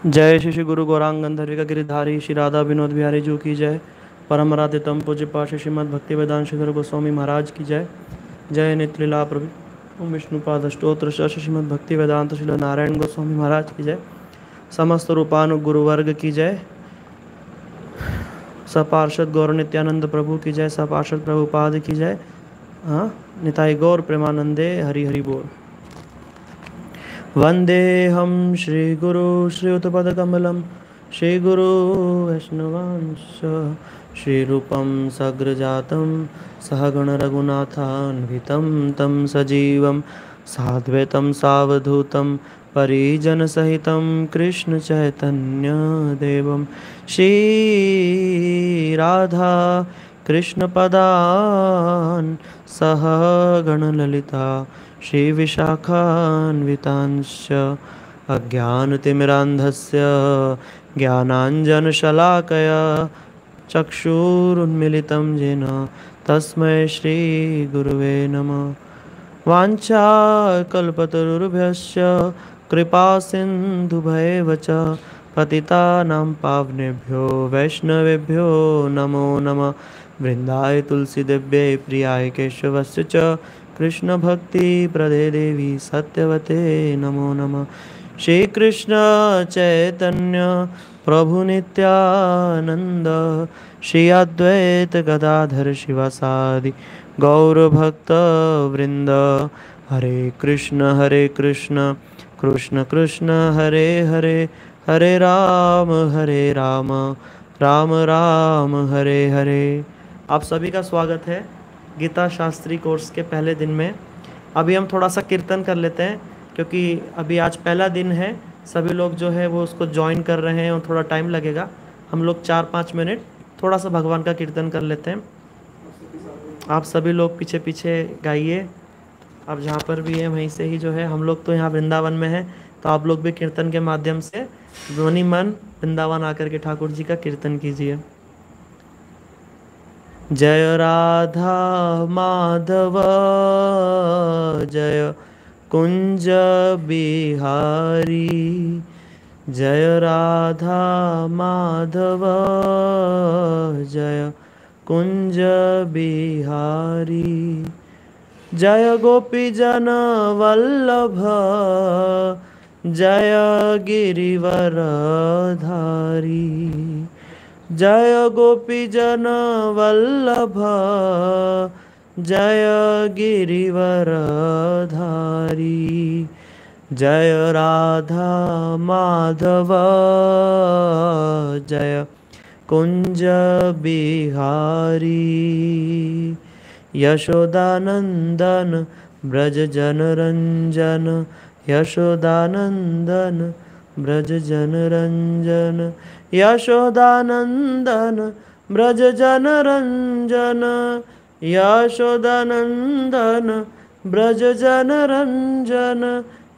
जय श्री श्री गुरु गौरांग गंधर्विका गिरिधारी श्री राधा विनोद बिहारी जी की जय। परम राधितम पूज्य पाश श्रीमद भक्ति वेदांत श्रीधर गोस्वामी महाराज की जय। जय नित्य लीला प्रभु विष्णुपाद स्तोत्र श्रीमद भक्ति वेदांत श्री नारायण गोस्वामी महाराज की जय। समस्त रूपानु गुरुवर्ग की जय। सपार्षद गौर नित्यानंद प्रभु की जय। सपार्षद प्रभुपाद की जय। हाँ, निताई गौर प्रेमानंदे हरि हरि बोल। वंदेहम श्री गुरु श्रीयुतपदकमलं श्री गुरु वैष्णवांश श्री रूपम सग्रजातं सहगण रघुनाथान्वितं तं सजीवं साद्वैतं सावधूतं परिजन सहितं कृष्ण चैतन्य देवं श्री राधा कृष्ण पदान् सहगण ललिता श्री विशाखान्वितांश्च अज्ञानतिमिरान्धस्य ज्ञानाञ्जनशलाकया चक्षुरुन्मिलितं येन तस्मै श्रीगुरुवे नमः। वाञ्छाकल्पतरुभ्यश्च कृपासिन्धुभ्येव च पतितानां पावनेभ्यो वैष्णवेभ्यो नमो नमः। वृन्दाय तुलसीदेव्यै प्रियाय केशवस्य च कृष्ण भक्ति प्रदे देवी सत्यवते नमो नमः। श्री कृष्ण चैतन्य प्रभु नित्यानंद श्री अद्वैत गदाधर शिवासादि गौर भक्त वृंद। हरे कृष्ण कृष्ण कृष्ण हरे हरे हरे राम राम राम हरे हरे। आप सभी का स्वागत है गीता शास्त्री कोर्स के पहले दिन में। अभी हम थोड़ा सा कीर्तन कर लेते हैं क्योंकि अभी आज पहला दिन है। सभी लोग जो है वो उसको ज्वाइन कर रहे हैं और थोड़ा टाइम लगेगा। हम लोग 4-5 मिनट थोड़ा सा भगवान का कीर्तन कर लेते हैं। आप सभी लोग पीछे पीछे गाइए। आप जहाँ पर भी हैं वहीं से ही जो है, हम लोग तो यहाँ वृंदावन में हैं, तो आप लोग भी कीर्तन के माध्यम से ध्वनि मन वृंदावन आकर के ठाकुर जी का कीर्तन कीजिए। जय राधा माधव जय कुंज बिहारी। जय राधा माधव जय कुंज बिहारी। जय गोपी जन वल्लभ जय गिरिवर धारी। जय गोपी जन वल्लभ जय गिरिवर धारी। जय राधा माधव जय कुंज बिहारी। यशोदानंदन ब्रज जन रंजन यशोदानंदन ब्रज जन रंजन। यशोदानंदन ब्रज जन रंजन यशोदानंदन ब्रज जन रंजन।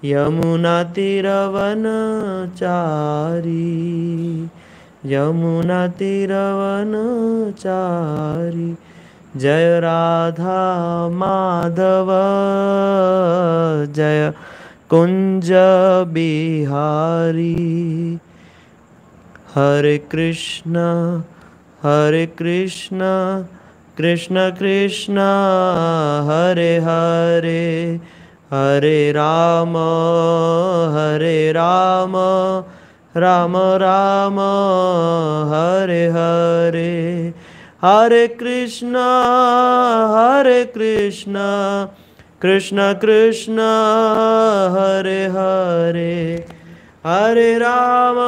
यमुना तीरवन चारी यमुना तीरवन चारी। जय राधा माधव जय कुंज बिहारी। हरे कृष्ण कृष्ण कृष्ण हरे हरे हरे राम राम राम हरे हरे हरे कृष्ण कृष्ण कृष्ण हरे हरे हरे राम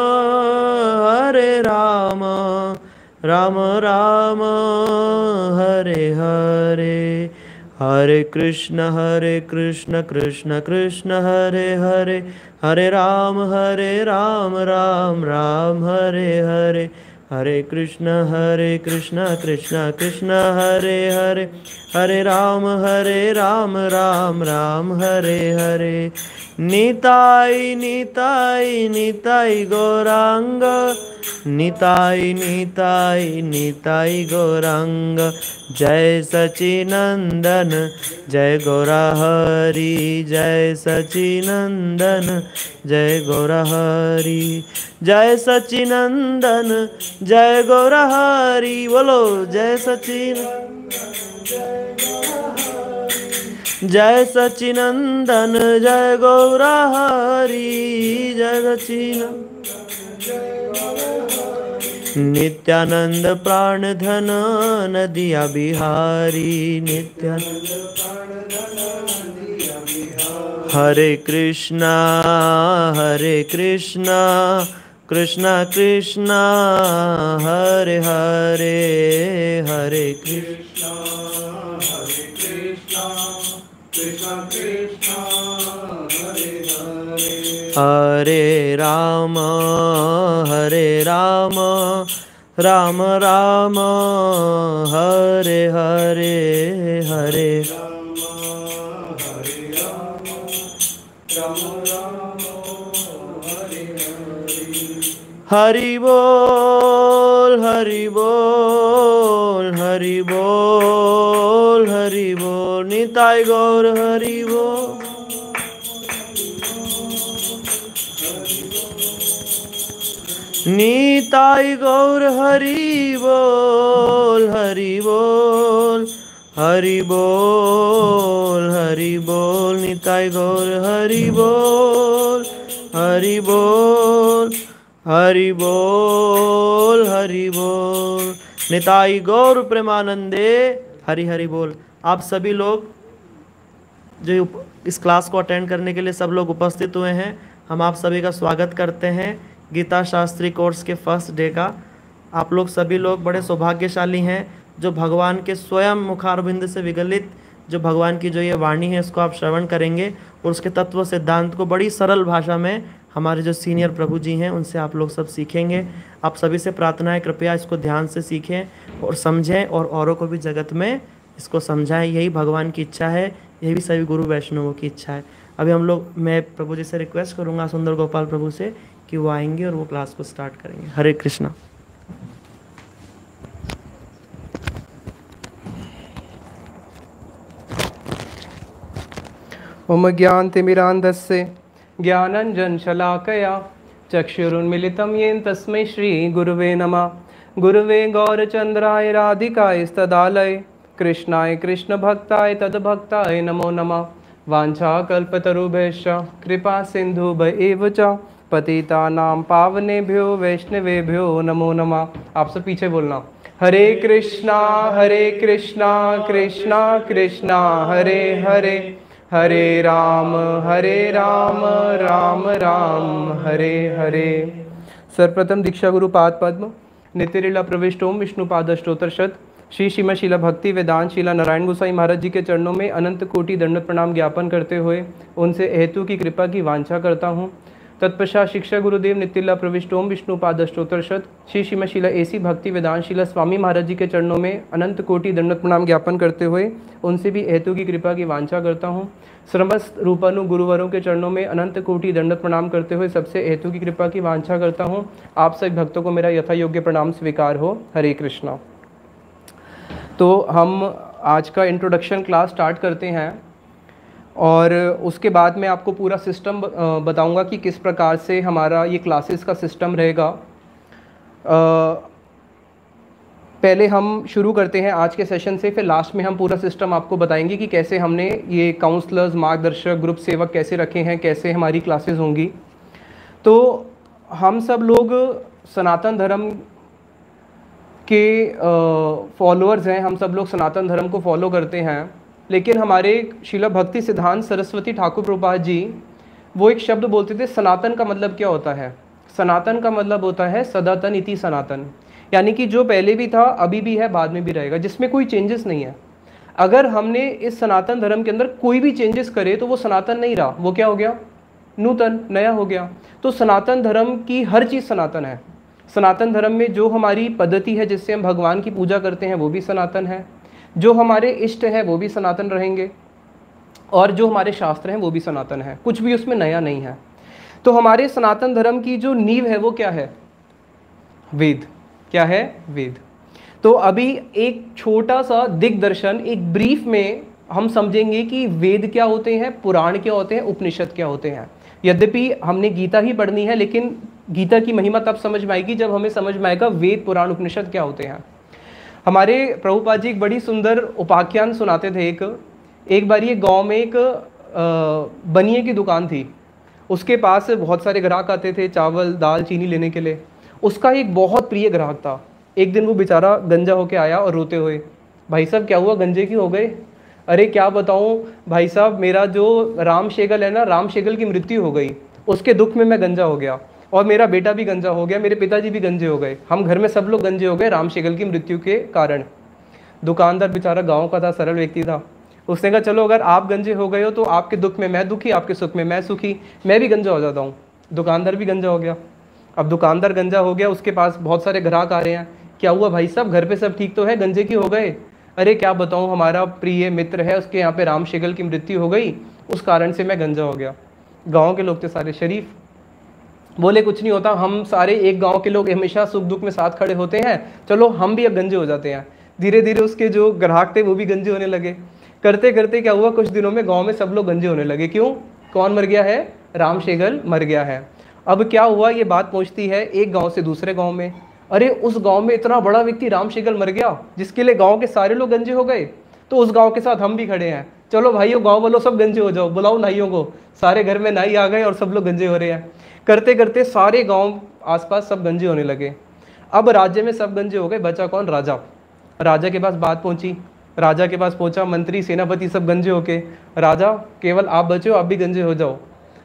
राम राम हरे हरे हरे कृष्ण कृष्ण कृष्ण हरे हरे हरे राम राम राम हरे हरे हरे कृष्ण कृष्ण कृष्ण हरे हरे हरे राम राम राम हरे हरे निताई निताई निताई गौरांग निताई निताई निताई गौरांग जय सचिनंदन जय गौरा हरि जय सचिनंदन जय गौरा हरि जय सचिनंदन जय गौरा हरि बोलो जय जय सचिनंदन जय गौरा हरि जय सचिनंदन नित्यानंद प्राण धन नदिया बिहारी नित्यानंद हरे कृष्णा कृष्ण कृष्ण हरे हरे हरे कृष्णा कृष्ण कृष्ण हरे राम राम राम हरे हरे हरे हरि बोल हरि बोल हरि बोल हरि बोल निताई गौर हरि बोल निताई गौर हरि बोल हरि बोल हरि बोल हरि बोल निताई गौर हरि बोल हरि बोल हरि बोल हरि बोल निताई गौर प्रेमानंदे हरि हरि बोल। आप सभी लोग जो इस क्लास को अटेंड करने के लिए सब लोग उपस्थित हुए हैं, हम आप सभी का स्वागत करते हैं गीता शास्त्री कोर्स के फर्स्ट डे का। आप लोग सभी लोग बड़े सौभाग्यशाली हैं जो भगवान के स्वयं मुखारबिंद से विगलित जो भगवान की जो ये वाणी है इसको आप श्रवण करेंगे और उसके तत्व सिद्धांत को बड़ी सरल भाषा में हमारे जो सीनियर प्रभु जी हैं उनसे आप लोग सब सीखेंगे। आप सभी से प्रार्थना है कृपया इसको ध्यान से सीखें और समझें और औरों को भी जगत में इसको समझाएं। यही भगवान की इच्छा है, यही भी सभी गुरु वैष्णवों की इच्छा है। अभी हम लोग मैं प्रभु जी से रिक्वेस्ट करूँगा सुंदर गोपाल प्रभु से कि वो आएंगे और वो क्लास को स्टार्ट करेंगे। हरे कृष्णा। ओम ज्ञानतिमिरान्धस्य ज्ञानञ्जनशलाकया चक्षुरुन्मिलितं येन तस्मै श्रीगुरुवे नमः। गुरुवे गौरचन्द्राय राधिकाय कृष्णाय कृष्णभक्ताय तद्भक्ताय नमो नमः। वाञ्छाकल्पतरुभ्यश्च कृपा सिन्धुभ्य एव च पतितानां पावनेभ्यो वैष्णवेभ्यो नमो नमः। आप सब पीछे बोलना। हरे कृष्णा कृष्णा कृष्णा हरे हरे हरे राम राम राम हरे हरे। सर्वप्रथम दीक्षा गुरु पाद पद्म नित्यलीला प्रविष्ट ओम विष्णुपाद स्तोत्रशत श्री श्रीमद शीला भक्ति वेदांत शीला नारायण गोसाई महाराज जी के चरणों में अनंत कोटि दंडवत प्रणाम ज्ञापन करते हुए उनसे हेतु की कृपा की वांछा करता हूँ। तत्पश्चात शिक्षा गुरुदेव नित्यलीला प्रविष्ट ओम विष्णुपाद स्तोत्रशत श्री श्रीमद शीला एसी भक्ति वेदांत शीला स्वामी महाराज जी के चरणों में अनंत कोटि दंडवत प्रणाम ज्ञापन करते हुए उनसे भी हेतु की कृपा की वांछा करता हूँ। समस्त रूपानु गुरुवरों के चरणों में अनंत कोटि दंडवत प्रणाम करते हुए सबसे हेतु की कृपा की वांछा करता हूँ। आप सभी भक्तों को मेरा यथा योग्य प्रणाम स्वीकार हो। हरे कृष्णा। तो हम आज का इंट्रोडक्शन क्लास स्टार्ट करते हैं और उसके बाद मैं आपको पूरा सिस्टम बताऊंगा कि किस प्रकार से हमारा ये क्लासेस का सिस्टम रहेगा। पहले हम शुरू करते हैं आज के सेशन से, फिर लास्ट में हम पूरा सिस्टम आपको बताएंगे कि कैसे हमने ये काउंसलर्स, मार्गदर्शक, ग्रुप सेवक कैसे रखे हैं, कैसे हमारी क्लासेस होंगी। तो हम सब लोग सनातन धर्म के फॉलोअर्स हैं, हम सब लोग सनातन धर्म को फॉलो करते हैं, लेकिन हमारे श्रील भक्ति सिद्धांत सरस्वती ठाकुर प्रभुपाद जी वो एक शब्द बोलते थे, सनातन का मतलब क्या होता है? सनातन का मतलब होता है सदातन इति सनातन, यानी कि जो पहले भी था, अभी भी है, बाद में भी रहेगा, जिसमें कोई चेंजेस नहीं है। अगर हमने इस सनातन धर्म के अंदर कोई भी चेंजेस करे तो वो सनातन नहीं रहा, वो क्या हो गया? नूतन, नया हो गया। तो सनातन धर्म की हर चीज़ सनातन है। सनातन धर्म में जो हमारी पद्धति है जिससे हम भगवान की पूजा करते हैं वो भी सनातन है, जो हमारे इष्ट हैं वो भी सनातन रहेंगे, और जो हमारे शास्त्र हैं वो भी सनातन है, कुछ भी उसमें नया नहीं है। तो हमारे सनातन धर्म की जो नींव है वो क्या है? वेद। क्या है? वेद। तो अभी एक छोटा सा दिग्दर्शन, एक ब्रीफ में हम समझेंगे कि वेद क्या होते हैं, पुराण क्या होते हैं, उपनिषद क्या होते हैं। यद्यपि हमने गीता ही पढ़नी है, लेकिन गीता की महिमा तब समझ में आएगी जब हमें समझ में आएगा वेद, पुराण, उपनिषद क्या होते हैं। हमारे प्रभुपाद जी एक बड़ी सुंदर उपाख्यान सुनाते थे। एक बार ये गांव में एक बनिए की दुकान थी, उसके पास बहुत सारे ग्राहक आते थे चावल, दाल, चीनी लेने के लिए। उसका एक बहुत प्रिय ग्राहक था। एक दिन वो बेचारा गंजा होके आया और रोते हुए, भाई साहब क्या हुआ, गंजे क्यों हो गए? अरे क्या बताऊं भाई साहब, मेरा जो राम शेगल है ना, राम शेगल की मृत्यु हो गई, उसके दुख में मैं गंजा हो गया, और मेरा बेटा भी गंजा हो गया, मेरे पिताजी भी गंजे हो गए, हम घर में सब लोग गंजे हो गए राम शेगल की मृत्यु के कारण। दुकानदार बेचारा गाँव का था, सरल व्यक्ति था। उसने कहा चलो अगर आप गंजे हो गए हो तो आपके दुख में मैं दुखी, आपके सुख में मैं सुखी, मैं भी गंजा हो जाता हूँ। दुकानदार भी गंजा हो गया। अब दुकानदार गंजा हो गया, उसके पास बहुत सारे ग्राहक आ रहे हैं। क्या हुआ भाई साहब, घर पे सब ठीक तो है, गंजे क्यों हो गए? अरे क्या बताऊँ, हमारा प्रिय मित्र है, उसके यहाँ पे राम शेगल की मृत्यु हो गई, उस कारण से मैं गंजा हो गया। गाँव के लोग थे सारे शरीफ, बोले कुछ नहीं होता, हम सारे एक गांव के लोग हमेशा सुख दुख में साथ खड़े होते हैं, चलो हम भी अब गंजे हो जाते हैं। धीरे धीरे उसके जो ग्राहक थे वो भी गंजे होने लगे। करते करते क्या हुआ, कुछ दिनों में गांव में सब लोग गंजे होने लगे। क्यों? कौन मर गया है? राम शेगल मर गया है। अब क्या हुआ, ये बात पहुंचती है एक गाँव से दूसरे गाँव में। अरे उस गाँव में इतना बड़ा व्यक्ति राम शेगल मर गया जिसके लिए गाँव के सारे लोग गंजे हो गए, तो उस गाँव के साथ हम भी खड़े हैं, चलो भाइयों गाँव वालों सब गंजे हो जाओ, बुलाओ नाइयों को। सारे घर में नाई आ गए और सब लोग गंजे हो रहे हैं। करते करते सारे गांव आसपास सब गंजे होने लगे। अब राज्य में सब गंजे हो गए, बचा कौन? राजा। राजा के पास बात पहुंची, राजा के पास पहुंचा मंत्री, सेनापति सब गंजे होके, राजा केवल आप बचे हो, आप भी गंजे हो जाओ।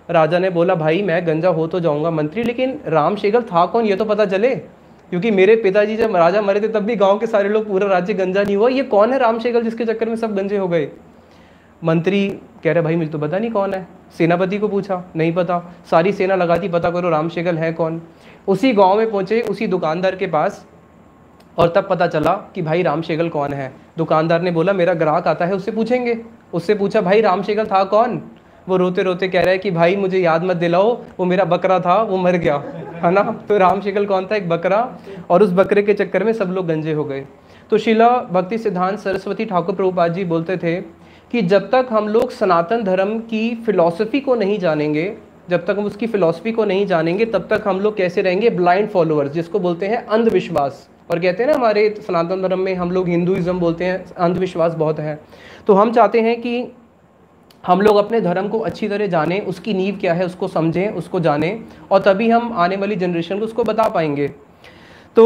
राजा ने बोला भाई मैं गंजा हो तो जाऊंगा मंत्री, लेकिन राम शेगल था कौन ये तो पता चले, क्योंकि मेरे पिताजी जब राजा मरे थे तब भी गाँव के सारे लोग, पूरा राज्य गंजा नहीं हुआ, ये कौन है राम शेगल जिसके चक्कर में सब गंजे हो गए? मंत्री कह रहे भाई मुझे तो पता नहीं कौन है। सेनापति को पूछा, नहीं पता। सारी सेना लगाती, पता करो राम शेगल है कौन। उसी गांव में पहुंचे उसी दुकानदार के पास, और तब पता चला कि भाई राम शेगल कौन है। दुकानदार ने बोला मेरा ग्राहक आता है, उससे पूछेंगे। उससे पूछा भाई राम शेगल था कौन? वो रोते रोते कह रहा है कि भाई मुझे याद मत दिलाओ, वो मेरा बकरा था, वो मर गया, है ना। तो राम शेगल कौन था? एक बकरा, और उस बकरे के चक्कर में सब लोग गंजे हो गए। तो श्रीला भक्ति सिद्धांत सरस्वती ठाकुर प्रभुपाद जी बोलते थे कि जब तक हम लोग सनातन धर्म की फिलॉसफी को नहीं जानेंगे, जब तक हम उसकी फिलॉसफी को नहीं जानेंगे, तब तक हम लोग कैसे रहेंगे? ब्लाइंड फॉलोअर्स, जिसको बोलते हैं अंधविश्वास। और कहते हैं ना हमारे सनातन धर्म में, हम लोग हिंदुइज्म बोलते हैं, अंधविश्वास बहुत है। तो हम चाहते हैं कि हम लोग अपने धर्म को अच्छी तरह जानें, उसकी नींव क्या है उसको समझें, उसको जानें, और तभी हम आने वाली जनरेशन को उसको बता पाएंगे। तो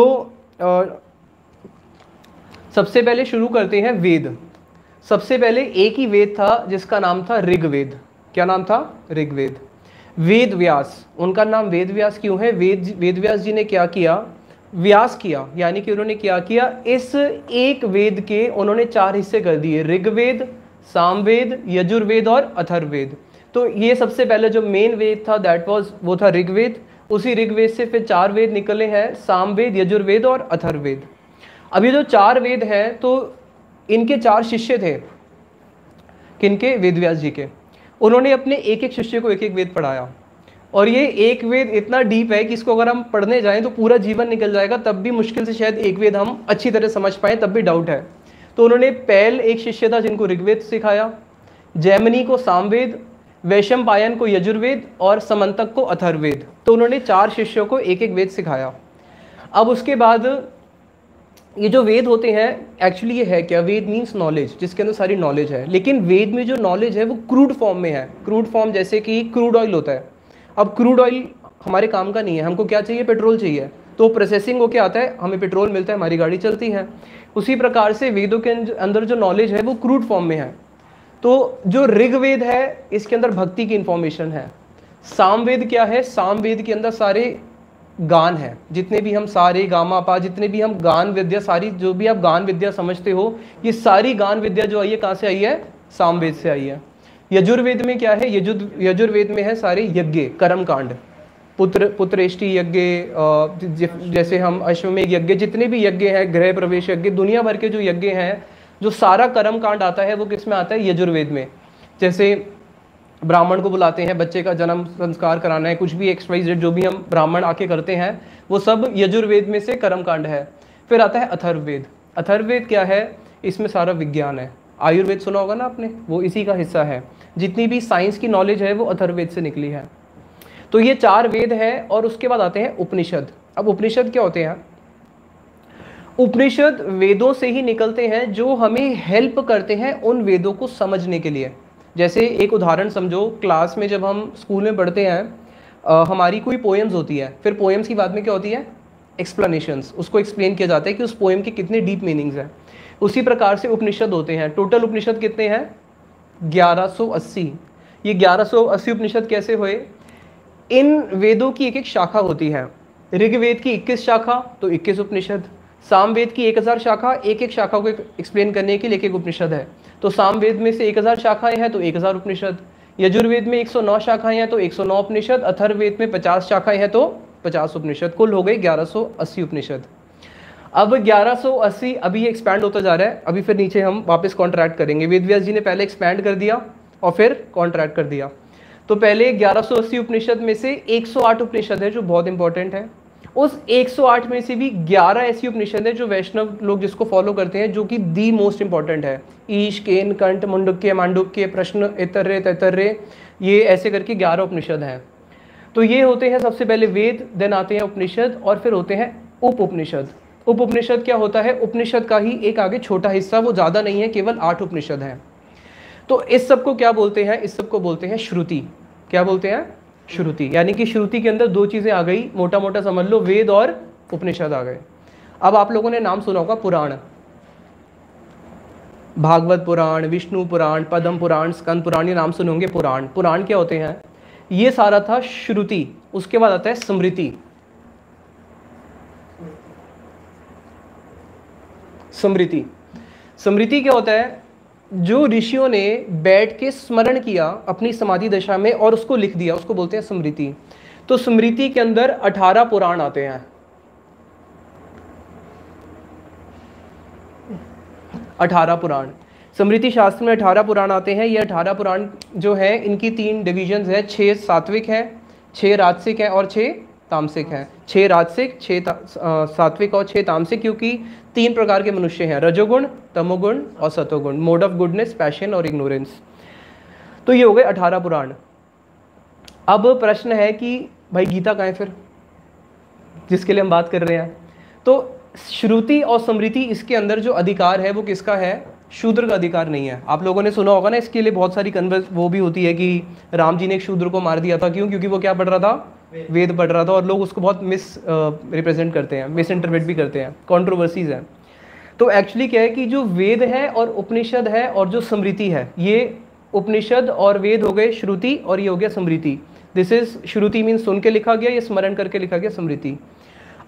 सबसे पहले शुरू करते हैं वेद। सबसे पहले एक ही वेद था जिसका नाम था ऋग्वेद। क्या नाम था? ऋग्वेद। वेद व्यास, उनका नाम वेद व्यास क्यों है? वेद व्यास जी ने क्या किया? व्यास किया, यानी कि उन्होंने क्या किया, इस एक वेद के उन्होंने 4 हिस्से कर दिए, ऋग्वेद, सामवेद, यजुर्वेद और अथर्ववेद। तो ये सबसे पहले जो मेन वेद था वो था ऋग्वेद। उसी ऋग्वेद से फिर 4 वेद निकले हैं, सामवेद, यजुर्वेद और अथर्ववेद। अभी जो 4 वेद हैं तो इनके 4 शिष्य थे। किनके? वेदव्यास जी के। उन्होंने अपने एक एक शिष्य को एक एक वेद पढ़ाया, और ये एक वेद इतना डीप है कि इसको अगर हम पढ़ने जाएं तो पूरा जीवन निकल जाएगा, तब भी मुश्किल से शायद एक वेद हम अच्छी तरह समझ पाएं, तब भी डाउट है। तो उन्होंने पैल एक शिष्य था जिनको ऋग्वेद सिखाया, जैमिनी को सामवेद, वैशंपायन को यजुर्वेद और समंतक को अथर्ववेद। तो उन्होंने 4 शिष्यों को एक एक वेद सिखाया। अब उसके बाद ये जो वेद होते हैं एक्चुअली ये है क्या, वेद मीन्स नॉलेज, जिसके अंदर सारी नॉलेज है। लेकिन वेद में जो नॉलेज है वो क्रूड फॉर्म में है। क्रूड फॉर्म जैसे कि क्रूड ऑयल होता है। अब क्रूड ऑयल हमारे काम का नहीं है, हमको क्या चाहिए, पेट्रोल चाहिए, तो प्रोसेसिंग होके आता है, हमें पेट्रोल मिलता है, हमारी गाड़ी चलती है। उसी प्रकार से वेदों के अंदर जो नॉलेज है वो क्रूड फॉर्म में है। तो जो ऋग्वेद है इसके अंदर भक्ति की इंफॉर्मेशन है। सामवेद क्या है, सामवेद के अंदर सारे गान है, जितने भी हम सारे गामा पा, जितने भी हम गान विद्या, सारी जो भी आप गान विद्या समझते हो, ये सारी गान विद्या जो आई है कहाँ से आई है, सामवेद से आई है। यजुर्वेद में क्या है, यजुर्वेद में है सारे यज्ञ, कर्म कांड, पुत्रेष्टि यज्ञ, जैसे हम अश्वमेघ यज्ञ, जितने भी यज्ञ हैं, गृह प्रवेश यज्ञ, दुनिया भर के जो यज्ञ हैं, जो सारा कर्म कांड आता है वो किस में आता है, यजुर्वेद में। जैसे ब्राह्मण को बुलाते हैं, बच्चे का जन्म संस्कार कराना है, कुछ भी XYZ जो भी हम ब्राह्मण आके करते हैं वो सब यजुर्वेद में से कर्म कांड है। फिर आता है अथर्ववेद। अथर्ववेद क्या है, इसमें सारा विज्ञान है। आयुर्वेद सुना होगा ना आपने, वो इसी का हिस्सा है। जितनी भी साइंस की नॉलेज है वो अथर्ववेद से निकली है। तो ये 4 वेद है। और उसके बाद आते हैं उपनिषद। अब उपनिषद क्या होते हैं, उपनिषद वेदों से ही निकलते हैं जो हमें हेल्प करते हैं उन वेदों को समझने के लिए। जैसे एक उदाहरण समझो, क्लास में जब हम स्कूल में पढ़ते हैं हमारी कोई पोएम्स होती है, फिर पोएम्स की बाद में क्या होती है, एक्सप्लेनेशंस, उसको एक्सप्लेन किया जाता है कि उस पोएम के कितने डीप मीनिंग्स हैं। उसी प्रकार से उपनिषद होते हैं। टोटल उपनिषद कितने हैं, 1180। ये 1180 उपनिषद कैसे हुए, इन वेदों की एक एक शाखा होती है। ऋग्वेद की 21 शाखा तो 21 उपनिषद, सामवेद की 1000 शाखा, एक एक शाखा को एक्सप्लेन करने के लिए एक एक उपनिषद है। तो सामवेद में से 1000 शाखाएं हैं तो 1000 उपनिषद। यजुर्वेद में 109 शाखाएं हैं तो 109 उपनिषद। अथर्ववेद में 50 शाखाएं हैं तो 50 उपनिषद। कुल हो गए 1180 उपनिषद। अब 1180 अभी एक्सपैंड होता जा रहा है, अभी फिर नीचे हम वापस कॉन्ट्रैक्ट करेंगे। वेद व्यास जी ने पहले एक्सपैंड कर दिया और फिर कॉन्ट्रैक्ट कर दिया। तो पहले 1180 उपनिषद में से 108 उपनिषद है जो बहुत इंपॉर्टेंट है। उस 108 में से भी 11 ऐसी उपनिषद है जो वैष्णव लोग जिसको फॉलो करते हैं, जो कि दी मोस्ट इंपॉर्टेंट है। ईश, केन, कंठ, मुंडुक्य, मांडुक्य, प्रश्न, ऐतर्य, तैतर्य, ये ऐसे करके 11 उपनिषद हैं। तो ये होते हैं सबसे पहले वेद, देन आते हैं उपनिषद और फिर होते हैं उप उपनिषद। उप उपनिषद क्या होता है, उपनिषद का ही एक आगे छोटा हिस्सा, वो ज़्यादा नहीं है, केवल 8 उपनिषद हैं। तो इस सब को क्या बोलते हैं, इस सब को बोलते हैं श्रुति। क्या बोलते हैं, श्रुति। यानी कि श्रुति के अंदर 2 चीज़ें आ गई, मोटा मोटा समझ लो, वेद और उपनिषद आ गए। अब आप लोगों ने नाम सुना होगा पुराण, भागवत पुराण, विष्णु पुराण, पद्म पुराण, स्कंद पुराण, ये नाम सुने होंगे। पुराण, पुराण क्या होते हैं, ये सारा था श्रुति। उसके बाद आता है स्मृति। स्मृति, स्मृति क्या होता है, जो ऋषियों ने बैठ के स्मरण किया अपनी समाधि दशा में और उसको लिख दिया, उसको बोलते हैं स्मृति। तो स्मृति के अंदर 18 पुराण आते हैं। 18 पुराण, स्मृति शास्त्र में 18 पुराण आते हैं। ये 18 पुराण जो है इनकी 3 डिविजन्स है, 6 सात्विक है, 6 राजसिक है और 6 तामसिक है। 6 राजसिक, 6 सात्विक और 6 तामसिक, क्योंकि 3 प्रकार के मनुष्य हैं, रजोगुण, तमोगुण और सतोगुण, मोड ऑफ गुडनेस, पैशन और इग्नोरेंस। तो ये हो गए 18 पुराण। अब प्रश्न है कि भाई गीता कहाँ है फिर, जिसके लिए हम बात कर रहे हैं। तो श्रुति और स्मृति, इसके अंदर जो अधिकार है वो किसका है, शूद्र का अधिकार नहीं है। आप लोगों ने सुना होगा ना, इसके लिए बहुत सारी कन्वर्स वो भी होती है कि राम जी ने एक शूद्र को मार दिया था। क्यों, क्योंकि वो क्या पढ़ रहा था, वेद पढ़ रहा था। और लोग उसको बहुत रिप्रेजेंट करते हैं, मिस इंटरप्रेट भी करते हैं, कंट्रोवर्सीज हैं। तो एक्चुअली क्या है कि जो वेद है और उपनिषद है और जो स्मृति है, ये उपनिषद और वेद हो गए श्रुति और ये हो गया स्मृति। दिस इज, श्रुति मीन्स सुन के लिखा गया, ये स्मरण करके लिखा गया स्मृति।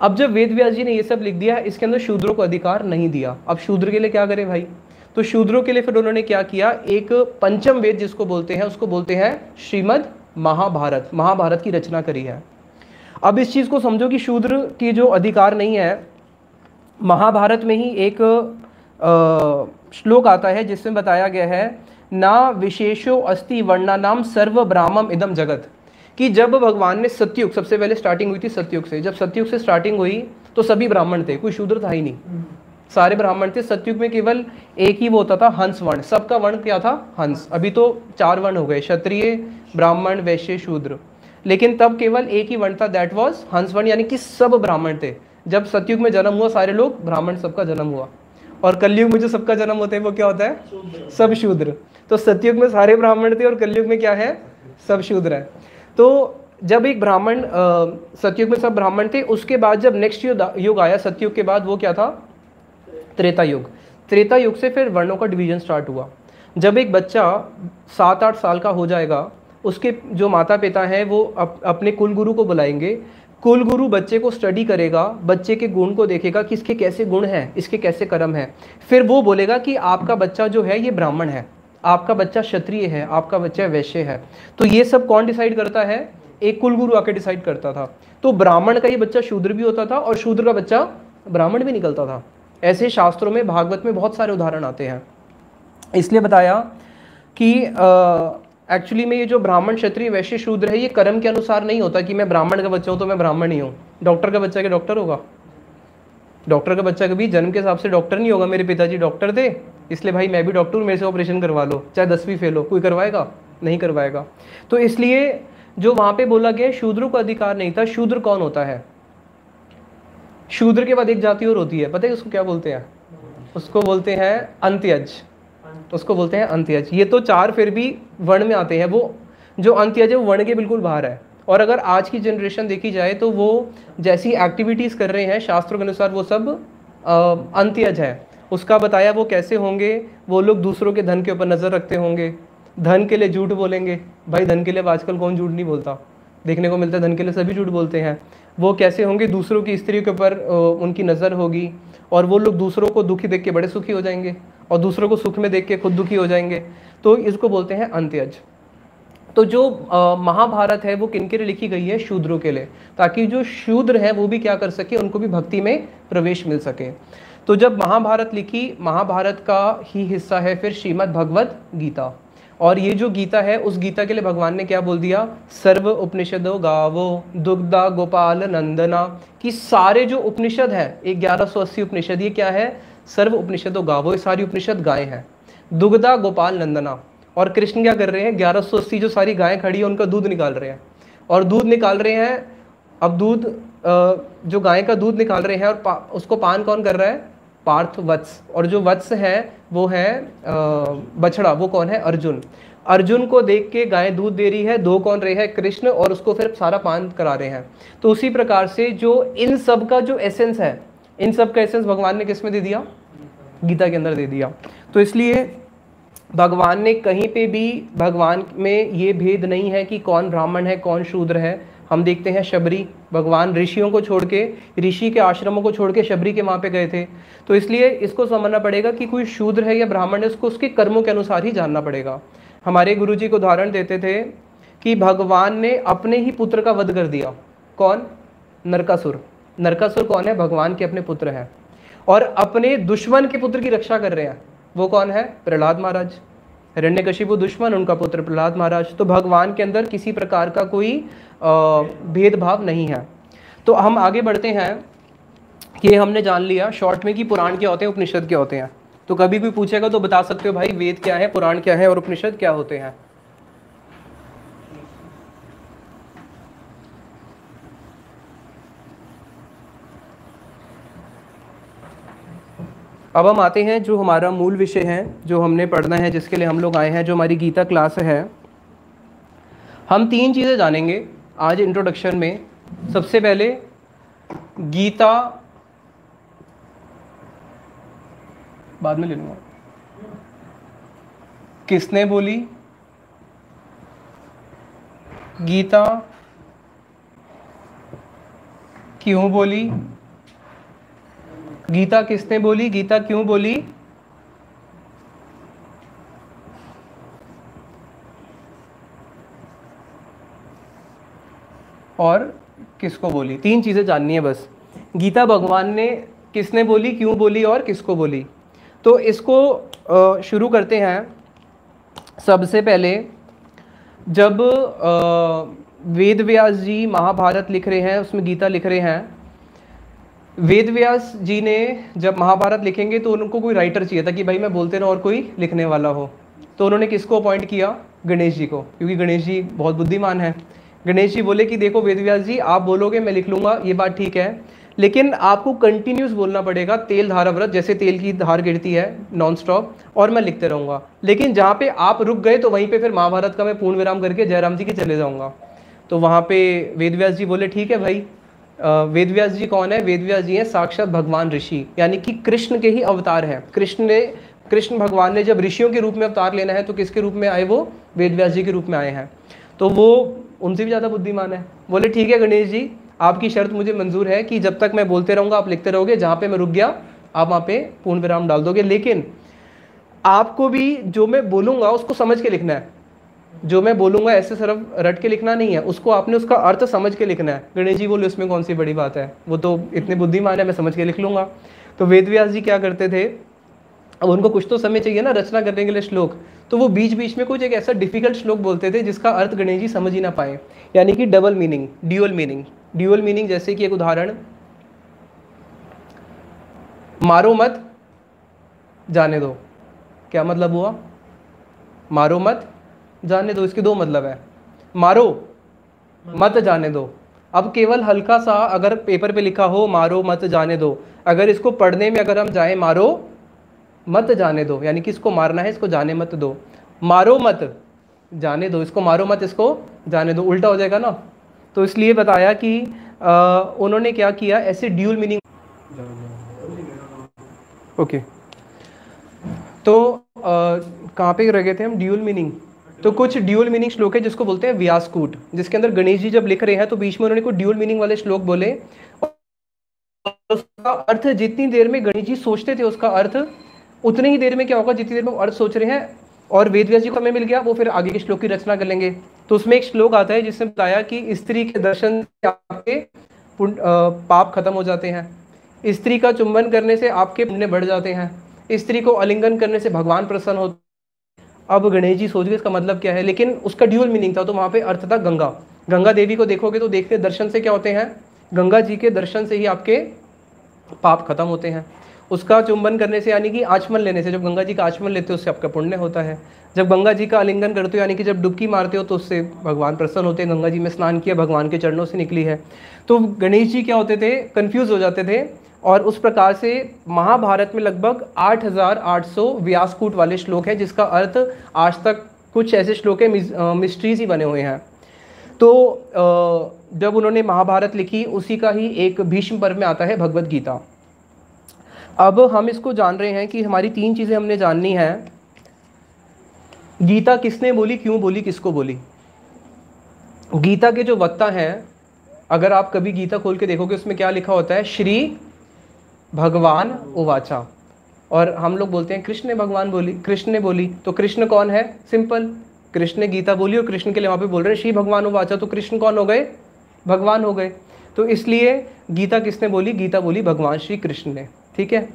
अब जब वेद व्यास जी ने ये सब लिख दिया, इसके अंदर शूद्रों को अधिकार नहीं दिया। अब शूद्र के लिए क्या करें भाई, तो शूद्रों के लिए फिर उन्होंने क्या किया, एक पंचम वेद जिसको बोलते हैं, उसको बोलते हैं श्रीमद् महाभारत। महाभारत की रचना करी है। अब इस चीज़ को समझो कि शूद्र की जो अधिकार नहीं है, महाभारत में ही एक श्लोक आता है जिसमें बताया गया है, ना विशेषो अस्ति वर्णानाम सर्व ब्राह्मम इदम जगत, कि जब भगवान ने सतयुग, सबसे पहले स्टार्टिंग हुई थी सतयुग से, जब सतयुग से स्टार्टिंग हुई तो सभी ब्राह्मण थे, कोई शूद्र था ही नहीं, सारे ब्राह्मण थे। सतयुग में केवल एक ही वो होता था, हंस वर्ण, सबका वर्ण क्या था, हंस। अभी तो 4 वर्ण हो गए, क्षत्रिय, ब्राह्मण, वैश्य, शूद्र, लेकिन तब केवल एक ही वर्ण था, दैट वाज हंस वर्ण, यानी कि सब ब्राह्मण थे। जब सतयुग में जन्म हुआ सारे लोग ब्राह्मण, सबका जन्म हुआ, और कलयुग में जो सबका जन्म होता है वो क्या होता है? सब शूद्र। तो सतयुग में सारे ब्राह्मण थे और कलयुग में क्या है? सब शूद्र है। तो जब एक ब्राह्मण, सतयुग में सब ब्राह्मण थे, उसके बाद जब नेक्स्ट युग आया सतयुग के बाद, वो क्या था? त्रेता युग। त्रेता युग से फिर वर्णों का डिवीजन स्टार्ट हुआ। जब एक बच्चा 7-8 साल का हो जाएगा, उसके जो माता पिता हैं वो अपने कुल गुरु को बुलाएंगे। कुल गुरु बच्चे को स्टडी करेगा, बच्चे के गुण को देखेगा कि इसके कैसे गुण हैं, इसके कैसे कर्म हैं। फिर वो बोलेगा कि आपका बच्चा जो है ये ब्राह्मण है, आपका बच्चा क्षत्रिय है, आपका बच्चा वैश्य है। तो ये सब कौन डिसाइड करता है? एक कुल गुरु आके डिसाइड करता था। तो ब्राह्मण का ये बच्चा शूद्र भी होता था और शूद्र का बच्चा ब्राह्मण भी निकलता था। ऐसे शास्त्रों में, भागवत में बहुत सारे उदाहरण आते हैं। इसलिए बताया कि एक्चुअली में ये जो ब्राह्मण, क्षत्रिय, वैश्य, शूद्र है, ये कर्म के अनुसार नहीं होता कि मैं ब्राह्मण का बच्चा हूँ तो मैं ब्राह्मण ही हूँ। डॉक्टर का बच्चा क्या डॉक्टर होगा? डॉक्टर का बच्चा कभी जन्म के हिसाब से डॉक्टर नहीं होगा। मेरे पिताजी डॉक्टर थे इसलिए भाई मैं भी डॉक्टर हूँ, मेरे से ऑपरेशन करवा लो, चाहे 10वीं फेल हो, कोई करवाएगा? नहीं करवाएगा। तो इसलिए जो वहाँ पे बोला गया शूद्रों को अधिकार नहीं था। शूद्र कौन होता है? शूद्र के बाद एक जाति और होती है, पता है उसको क्या बोलते हैं? उसको बोलते हैं अंत्यज। उसको बोलते हैं अंत्यज। ये तो 4 फिर भी वर्ण में आते हैं। वो जो अंत्यज है वो वर्ण के बिल्कुल बाहर है। और अगर आज की जनरेशन देखी जाए तो वो जैसी एक्टिविटीज़ कर रहे हैं शास्त्रों के अनुसार वो सब अंत्यज है। उसका बताया वो कैसे होंगे। वो लोग दूसरों के धन के ऊपर नज़र रखते होंगे, धन के लिए झूठ बोलेंगे। भाई धन के लिए आजकल कौन झूठ नहीं बोलता? देखने को मिलता है धन के लिए सभी झूठ बोलते हैं। वो कैसे होंगे? दूसरों की स्त्री के ऊपर उनकी नज़र होगी और वो लोग दूसरों को दुखी देख के बड़े सुखी हो जाएंगे और दूसरों को सुख में देख के खुद दुखी हो जाएंगे। तो इसको बोलते हैं अंत्यज। तो जो महाभारत है वो किन के लिए लिखी गई है? शूद्रों के लिए, ताकि जो शूद्र हैं वो भी क्या कर सके, उनको भी भक्ति में प्रवेश मिल सके। तो जब महाभारत लिखी, महाभारत का ही हिस्सा है फिर श्रीमद् भगवत गीता। और ये जो गीता है उस गीता के लिए भगवान ने क्या बोल दिया? सर्व उपनिषदों गावो दुग्धा गोपाल नंदना। कि सारे जो उपनिषद हैं 1180 उपनिषद, ये क्या है? सर्व उपनिषदों गावो, ये सारी उपनिषद गायें हैं। दुग्धा गोपाल नंदना। और कृष्ण क्या कर रहे हैं? 1180 जो सारी गायें खड़ी है उनका दूध निकाल रहे हैं। और दूध निकाल रहे हैं, अब दूध जो गाय का दूध निकाल रहे हैं और उसको पान कौन कर रहा है? पार्थ वत्स। और जो वत्स है वो है बछड़ा, वो कौन है? अर्जुन। अर्जुन को देख के गाय दूध दे रही है, दो कौन रहे हैं? कृष्ण। और उसको फिर सारा पान करा रहे हैं। तो उसी प्रकार से जो इन सब का जो एसेंस है, इन सब का एसेंस भगवान ने किस में दे दिया? गीता के अंदर दे दिया। तो इसलिए भगवान ने कहीं पे भी, भगवान में ये भेद नहीं है कि कौन ब्राह्मण है कौन शूद्र है। हम देखते हैं शबरी, भगवान ऋषियों को छोड़ के, ऋषि के आश्रमों को छोड़ के शबरी के वहाँ पे गए थे। तो इसलिए इसको समझना पड़ेगा कि कोई शूद्र है या ब्राह्मण है, उसको उसके कर्मों के अनुसार ही जानना पड़ेगा। हमारे गुरुजी को उदाहरण देते थे कि भगवान ने अपने ही पुत्र का वध कर दिया। कौन? नरकासुर। नरकासुर कौन है? भगवान के अपने पुत्र हैं। और अपने दुश्मन के पुत्र की रक्षा कर रहे हैं, वो कौन है? प्रहलाद महाराज। हिरण्यकशिपु दुश्मन, उनका पुत्र प्रहलाद महाराज। तो भगवान के अंदर किसी प्रकार का कोई भेदभाव नहीं है। तो हम आगे बढ़ते हैं कि हमने जान लिया शॉर्ट में कि पुराण क्या होते हैं, उपनिषद क्या होते हैं। तो कभी भी पूछेगा तो बता सकते हो भाई वेद क्या है, पुराण क्या है और उपनिषद क्या होते हैं। अब हम आते हैं जो हमारा मूल विषय है, जो हमने पढ़ना है, जिसके लिए हम लोग आए हैं, जो हमारी गीता क्लास है। हम 3 चीज़ें जानेंगे आज इंट्रोडक्शन में। सबसे पहले गीता, बाद में ले लूँगा, किसने बोली, गीता क्यों बोली, गीता किसने बोली, गीता क्यों बोली, और किसको बोली। 3 चीज़ें जाननी है बस। गीता भगवान ने किसने बोली, क्यों बोली और किसको बोली। तो इसको शुरू करते हैं। सबसे पहले जब वेद व्यास जी महाभारत लिख रहे हैं, उसमें गीता लिख रहे हैं। वेद व्यास जी ने जब महाभारत लिखेंगे तो उनको कोई राइटर चाहिए था कि भाई मैं बोलते ना और कोई लिखने वाला हो। तो उन्होंने किसको अपॉइंट किया? गणेश जी को, क्योंकि गणेश जी बहुत बुद्धिमान है। गणेश जी बोले कि देखो वेद व्यास जी, आप बोलोगे मैं लिख लूँगा, ये बात ठीक है, लेकिन आपको कंटिन्यूस बोलना पड़ेगा तेल धारा व्रत, जैसे तेल की धार गिरती है नॉन स्टॉप, और मैं लिखते रहूँगा। लेकिन जहाँ पे आप रुक गए तो वहीं पे फिर महाभारत का मैं पूर्ण विराम करके जयराम जी के चले जाऊँगा। तो वहाँ पे वेदव्यास जी बोले ठीक है भाई। वेदव्यास जी कौन है? वेदव्यास जी हैं साक्षात भगवान ऋषि, यानी कि कृष्ण के ही अवतार हैं। कृष्ण भगवान ने जब ऋषियों के रूप में अवतार लेना है तो किसके रूप में आए? वो वेदव्यास जी के रूप में आए हैं। तो वो उनसे भी ज़्यादा बुद्धिमान है। बोले ठीक है गणेश जी, आपकी शर्त मुझे मंजूर है कि जब तक मैं बोलते रहूँगा आप लिखते रहोगे, जहाँ पे मैं रुक गया आप वहाँ पे पूर्ण विराम डाल दोगे। लेकिन आपको भी जो मैं बोलूँगा उसको समझ के लिखना है। जो मैं बोलूँगा ऐसे सिर्फ रट के लिखना नहीं है, उसको आपने उसका अर्थ समझ के लिखना है। गणेश जी बोले उसमें कौन सी बड़ी बात है, वो तो इतने बुद्धिमान है, मैं समझ के लिख लूँगा। तो वेदव्यास जी क्या करते थे, अब उनको कुछ तो समय चाहिए ना रचना करने के लिए श्लोक, तो वो बीच बीच में कुछ एक ऐसा डिफिकल्ट श्लोक बोलते थे जिसका अर्थ गणेश जी समझ ही ना पाए, यानी कि double meaning, dual meaning. Dual meaning जैसे कि एक उदाहरण, मारो मत जाने दो, क्या मतलब हुआ? मारो मत जाने दो, इसके दो मतलब है। मारो मत जाने दो, अब केवल हल्का सा अगर पेपर पे लिखा हो मारो मत जाने दो, अगर इसको पढ़ने में अगर हम जाए मारो मत जाने दो, यानी कि इसको मारना है, इसको जाने मत दो। मारो मत जाने दो, इसको मारो मत, इसको जाने दो, उल्टा हो जाएगा ना। तो इसलिए बताया कि उन्होंने क्या किया, ऐसे ड्यूल मीनिंग। ओके, तो कहाँ पे रह गए थे हम? Dual meaning. तो कुछ ड्यूल मीनिंग श्लोक है जिसको बोलते हैं व्यासकूट, जिसके अंदर गणेश जी जब लिख रहे हैं तो बीच में उन्होंने कुछ ड्यूल मीनिंग वाले श्लोक बोले, और उसका अर्थ जितनी देर में गणेश जी सोचते थे उसका अर्थ, उतनी ही देर में क्या होगा, जितनी देर में वो अर्थ सोच रहे हैं और वेदव्यास जी को समय मिल गया, वो फिर आगे के श्लोक की रचना कर लेंगे। तो उसमें एक श्लोक आता है जिसने बताया कि स्त्री के दर्शन से आपके पाप खत्म हो जाते हैं, स्त्री का चुंबन करने से आपके पुण्य बढ़ जाते हैं, स्त्री को आलिंगन करने से भगवान प्रसन्न होते। अब गणेश जी सोच गए इसका मतलब क्या है, लेकिन उसका ड्यूअल मीनिंग था, तो वहाँ पे अर्थ था गंगा। गंगा देवी को देखोगे तो देखते दर्शन से क्या होते हैं, गंगा जी के दर्शन से ही आपके पाप खत्म होते हैं। उसका चुंबन करने से यानी कि आचमन लेने से, जब गंगा जी का आचमन लेते हो उससे आपका पुण्य होता है। जब गंगा जी का आलिंगन करते हो यानी कि जब डुबकी मारते हो तो उससे भगवान प्रसन्न होते हैं। गंगा जी में स्नान किया, भगवान के चरणों से निकली है। तो गणेश जी क्या होते थे, कन्फ्यूज़ हो जाते थे, और उस प्रकार से महाभारत में लगभग 8800 व्यासकूट वाले श्लोक हैं, जिसका अर्थ आज तक कुछ ऐसे श्लोक है मिस्ट्रीज ही बने हुए हैं। तो जब उन्होंने महाभारत लिखी उसी का ही एक भीष्म पर्व में आता है भगवद गीता। अब हम इसको जान रहे हैं कि हमारी तीन चीज़ें हमने जाननी है। गीता किसने बोली, क्यों बोली, किसको बोली। गीता के जो वक्ता हैं, अगर आप कभी गीता खोल के देखोगे उसमें क्या लिखा होता है, श्री भगवान उवाचा, और हम लोग बोलते हैं कृष्ण ने भगवान बोली, कृष्ण ने बोली। तो कृष्ण कौन है? सिंपल, कृष्ण ने गीता बोली और कृष्ण के लिए वहाँ पे बोल रहे हैं श्री भगवान उवाचा, तो कृष्ण कौन हो गए? भगवान हो गए। तो इसलिए गीता किसने बोली? गीता बोली भगवान श्री कृष्ण ने। ठीक है,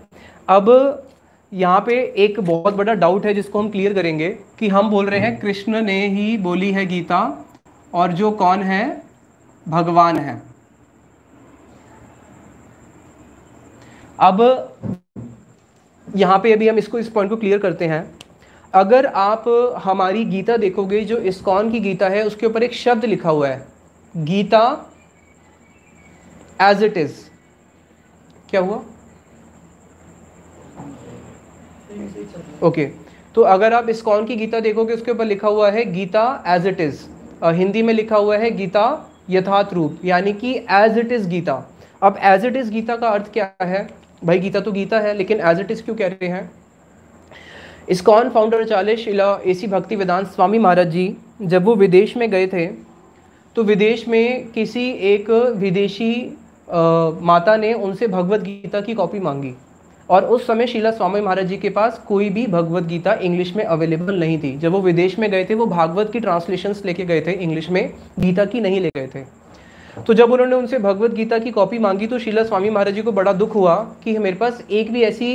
अब यहाँ पे एक बहुत बड़ा डाउट है जिसको हम क्लियर करेंगे कि हम बोल रहे हैं कृष्ण ने ही बोली है गीता, और जो कौन है? भगवान है। अब यहाँ पे अभी हम इस पॉइंट को क्लियर करते हैं। अगर आप हमारी गीता देखोगे, जो इस्कॉन की गीता है उसके ऊपर एक शब्द लिखा हुआ है, गीता एज इट इज। क्या हुआ? ओके, तो अगर आप इस्कॉन की गीता देखोगे उसके ऊपर लिखा हुआ है Gita as it is, Hindi में लिखा हुआ है गीता यथार्थ रूप, यानी कि एज इट इज गीता। अब एज इट इज गीता का अर्थ क्या है? भाई गीता तो गीता है, लेकिन एज इट इज क्यों कह रहे हैं? इस्कॉन फाउंडर आचार्य श्रीला एसी भक्ति वेदांत स्वामी महाराज जी जब वो विदेश में गए थे, तो विदेश में किसी एक विदेशी माता ने उनसे भगवत गीता की कॉपी मांगी, और उस समय शीला स्वामी महाराज जी के पास कोई भी भगवत गीता इंग्लिश में अवेलेबल नहीं थी। जब वो विदेश में गए थे वो भागवत की ट्रांसलेशंस लेके गए थे, इंग्लिश में, गीता की नहीं ले गए थे। तो जब उन्होंने उनसे भगवत गीता की कॉपी मांगी तो शीला स्वामी महाराज जी को बड़ा दुख हुआ कि मेरे पास एक भी ऐसी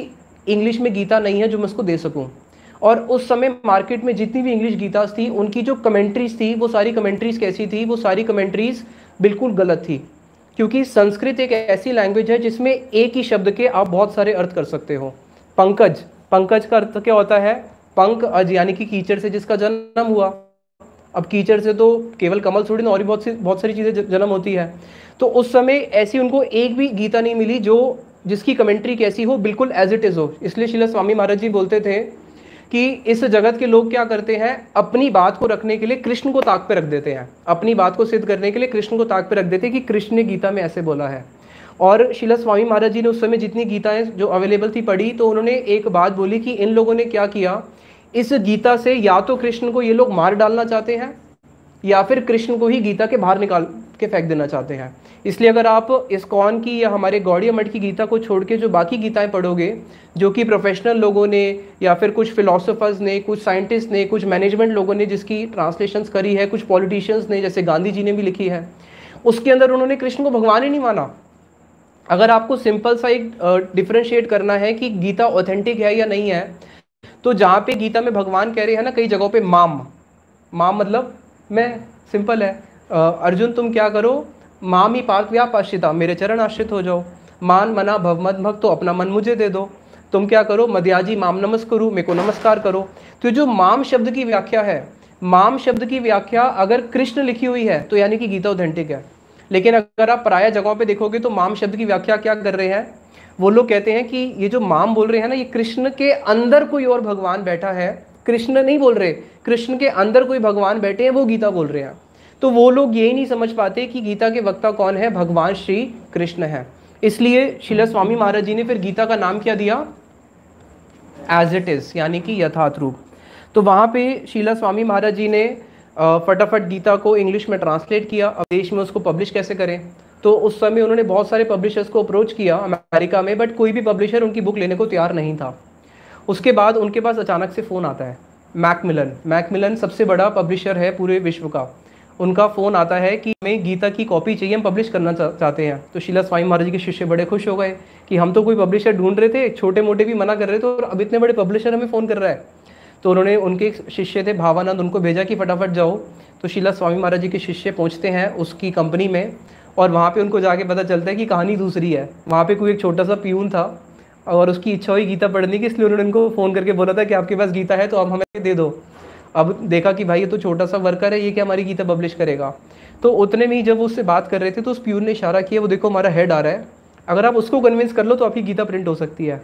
इंग्लिश में गीता नहीं है जो मैं उसको दे सकूं। और उस समय मार्केट में जितनी भी इंग्लिश गीतास थी उनकी जो कमेंट्रीज थी वो सारी कमेंट्रीज कैसी थी? वो सारी कमेंट्रीज बिल्कुल गलत थी, क्योंकि संस्कृत एक ऐसी लैंग्वेज है जिसमें एक ही शब्द के आप बहुत सारे अर्थ कर सकते हो। पंकज, पंकज का अर्थ क्या होता है? पंक अज, यानी कि कीचड़ से जिसका जन्म हुआ। अब कीचड़ से तो केवल कमल थोड़ी ना, और भी बहुत सारी चीज़ें जन्म होती है। तो उस समय ऐसी उनको एक भी गीता नहीं मिली जो जिसकी कमेंट्री कैसी हो, बिल्कुल एज इट इज़ हो। इसलिए श्रील स्वामी महाराज जी बोलते थे कि इस जगत के लोग क्या करते हैं, अपनी बात को रखने के लिए कृष्ण को ताक पे रख देते हैं, अपनी बात को सिद्ध करने के लिए कृष्ण को ताक पे रख देते हैं कि कृष्ण ने गीता में ऐसे बोला है। और श्रील स्वामी महाराज जी ने उस समय जितनी गीताएं जो अवेलेबल थी पढ़ी, तो उन्होंने एक बात बोली कि इन लोगों ने क्या किया, इस गीता से या तो कृष्ण को ये लोग मार डालना चाहते हैं या फिर कृष्ण को ही गीता के बाहर निकाल के फेंक देना चाहते हैं। इसलिए अगर आप इस्कॉन की या हमारे गौड़िया मठ की गीता को छोड़ के जो बाकी गीताएं पढ़ोगे, जो कि प्रोफेशनल लोगों ने या फिर कुछ फिलोसोफर्स ने, कुछ साइंटिस्ट ने, कुछ मैनेजमेंट लोगों ने जिसकी ट्रांसलेशंस करी है, कुछ पॉलिटिशियंस ने, जैसे गांधी जी ने भी लिखी है, उसके अंदर उन्होंने कृष्ण को भगवान ही नहीं माना। अगर आपको सिंपल सा एक डिफ्रेंशिएट करना है कि गीता ऑथेंटिक है या नहीं है, तो जहाँ पे गीता में भगवान कह रहे हैं ना कई जगहों पे माम, माम मतलब मैं, सिंपल है, अर्जुन तुम क्या करो, माम ही पार्थ व्यापाश्रिता, मेरे चरण आश्रित हो जाओ, मान मना भव मद भक्त, तो अपना मन मुझे दे दो, तुम क्या करो, मध्याजी माम नमस्करू, मेरे को नमस्कार करो। तो जो माम शब्द की व्याख्या है, माम शब्द की व्याख्या अगर कृष्ण लिखी हुई है तो यानी कि गीता ऑथेंटिक है। लेकिन अगर आप पराया जगहों पे देखोगे तो माम शब्द की व्याख्या क्या कर रहे हैं, वो लोग कहते हैं कि ये जो माम बोल रहे हैं ना, ये कृष्ण के अंदर कोई और भगवान बैठा है, कृष्ण नहीं बोल रहे, कृष्ण के अंदर कोई भगवान बैठे हैं, वो गीता बोल रहे हैं। तो वो लोग यही नहीं समझ पाते कि गीता के वक्ता कौन है, भगवान श्री कृष्ण है। इसलिए श्रील स्वामी महाराज जी ने फिर गीता का नाम क्या दिया, एज इट इज, यानी कि यथार्थ रूप। तो वहाँ पे श्रील स्वामी महाराज जी ने फटाफट गीता को इंग्लिश में ट्रांसलेट किया। अब देश में उसको पब्लिश कैसे करें, तो उस समय उन्होंने बहुत सारे पब्लिशर्स को अप्रोच किया अमेरिका में, बट कोई भी पब्लिशर उनकी बुक लेने को तैयार नहीं था। उसके बाद उनके पास अचानक से फ़ोन आता है, मैकमिलन सबसे बड़ा पब्लिशर है पूरे विश्व का, उनका फ़ोन आता है कि हमें गीता की कॉपी चाहिए, हम पब्लिश करना चाहते हैं। तो श्रील स्वामी महाराज जी के शिष्य बड़े खुश हो गए कि हम तो कोई पब्लिशर ढूंढ रहे थे, छोटे मोटे भी मना कर रहे थे, और अब इतने बड़े पब्लिशर हमें फ़ोन कर रहा है। तो उन्होंने, उनके शिष्य थे भावानंद, उनको भेजा कि फटाफट जाओ। तो श्रील स्वामी महाराज जी के शिष्य पहुंचते हैं उसकी कंपनी में, और वहाँ पे उनको जाके पता चलता है कि कहानी दूसरी है। वहाँ पे कोई एक छोटा सा प्यून था और उसकी इच्छा हुई गीता पढ़ने की, इसलिए उन्होंने उनको फ़ोन करके बोला था कि आपके पास गीता है तो आप हमें दे दो। अब देखा कि भाई ये तो छोटा सा वर्कर है, ये क्या हमारी गीता पब्लिश करेगा। तो उतने में ही जब वो उससे बात कर रहे थे तो उस प्यून ने इशारा किया, वो देखो हमारा हेड आ रहा है, अगर आप उसको कन्विंस कर लो तो आपकी गीता प्रिंट हो सकती है।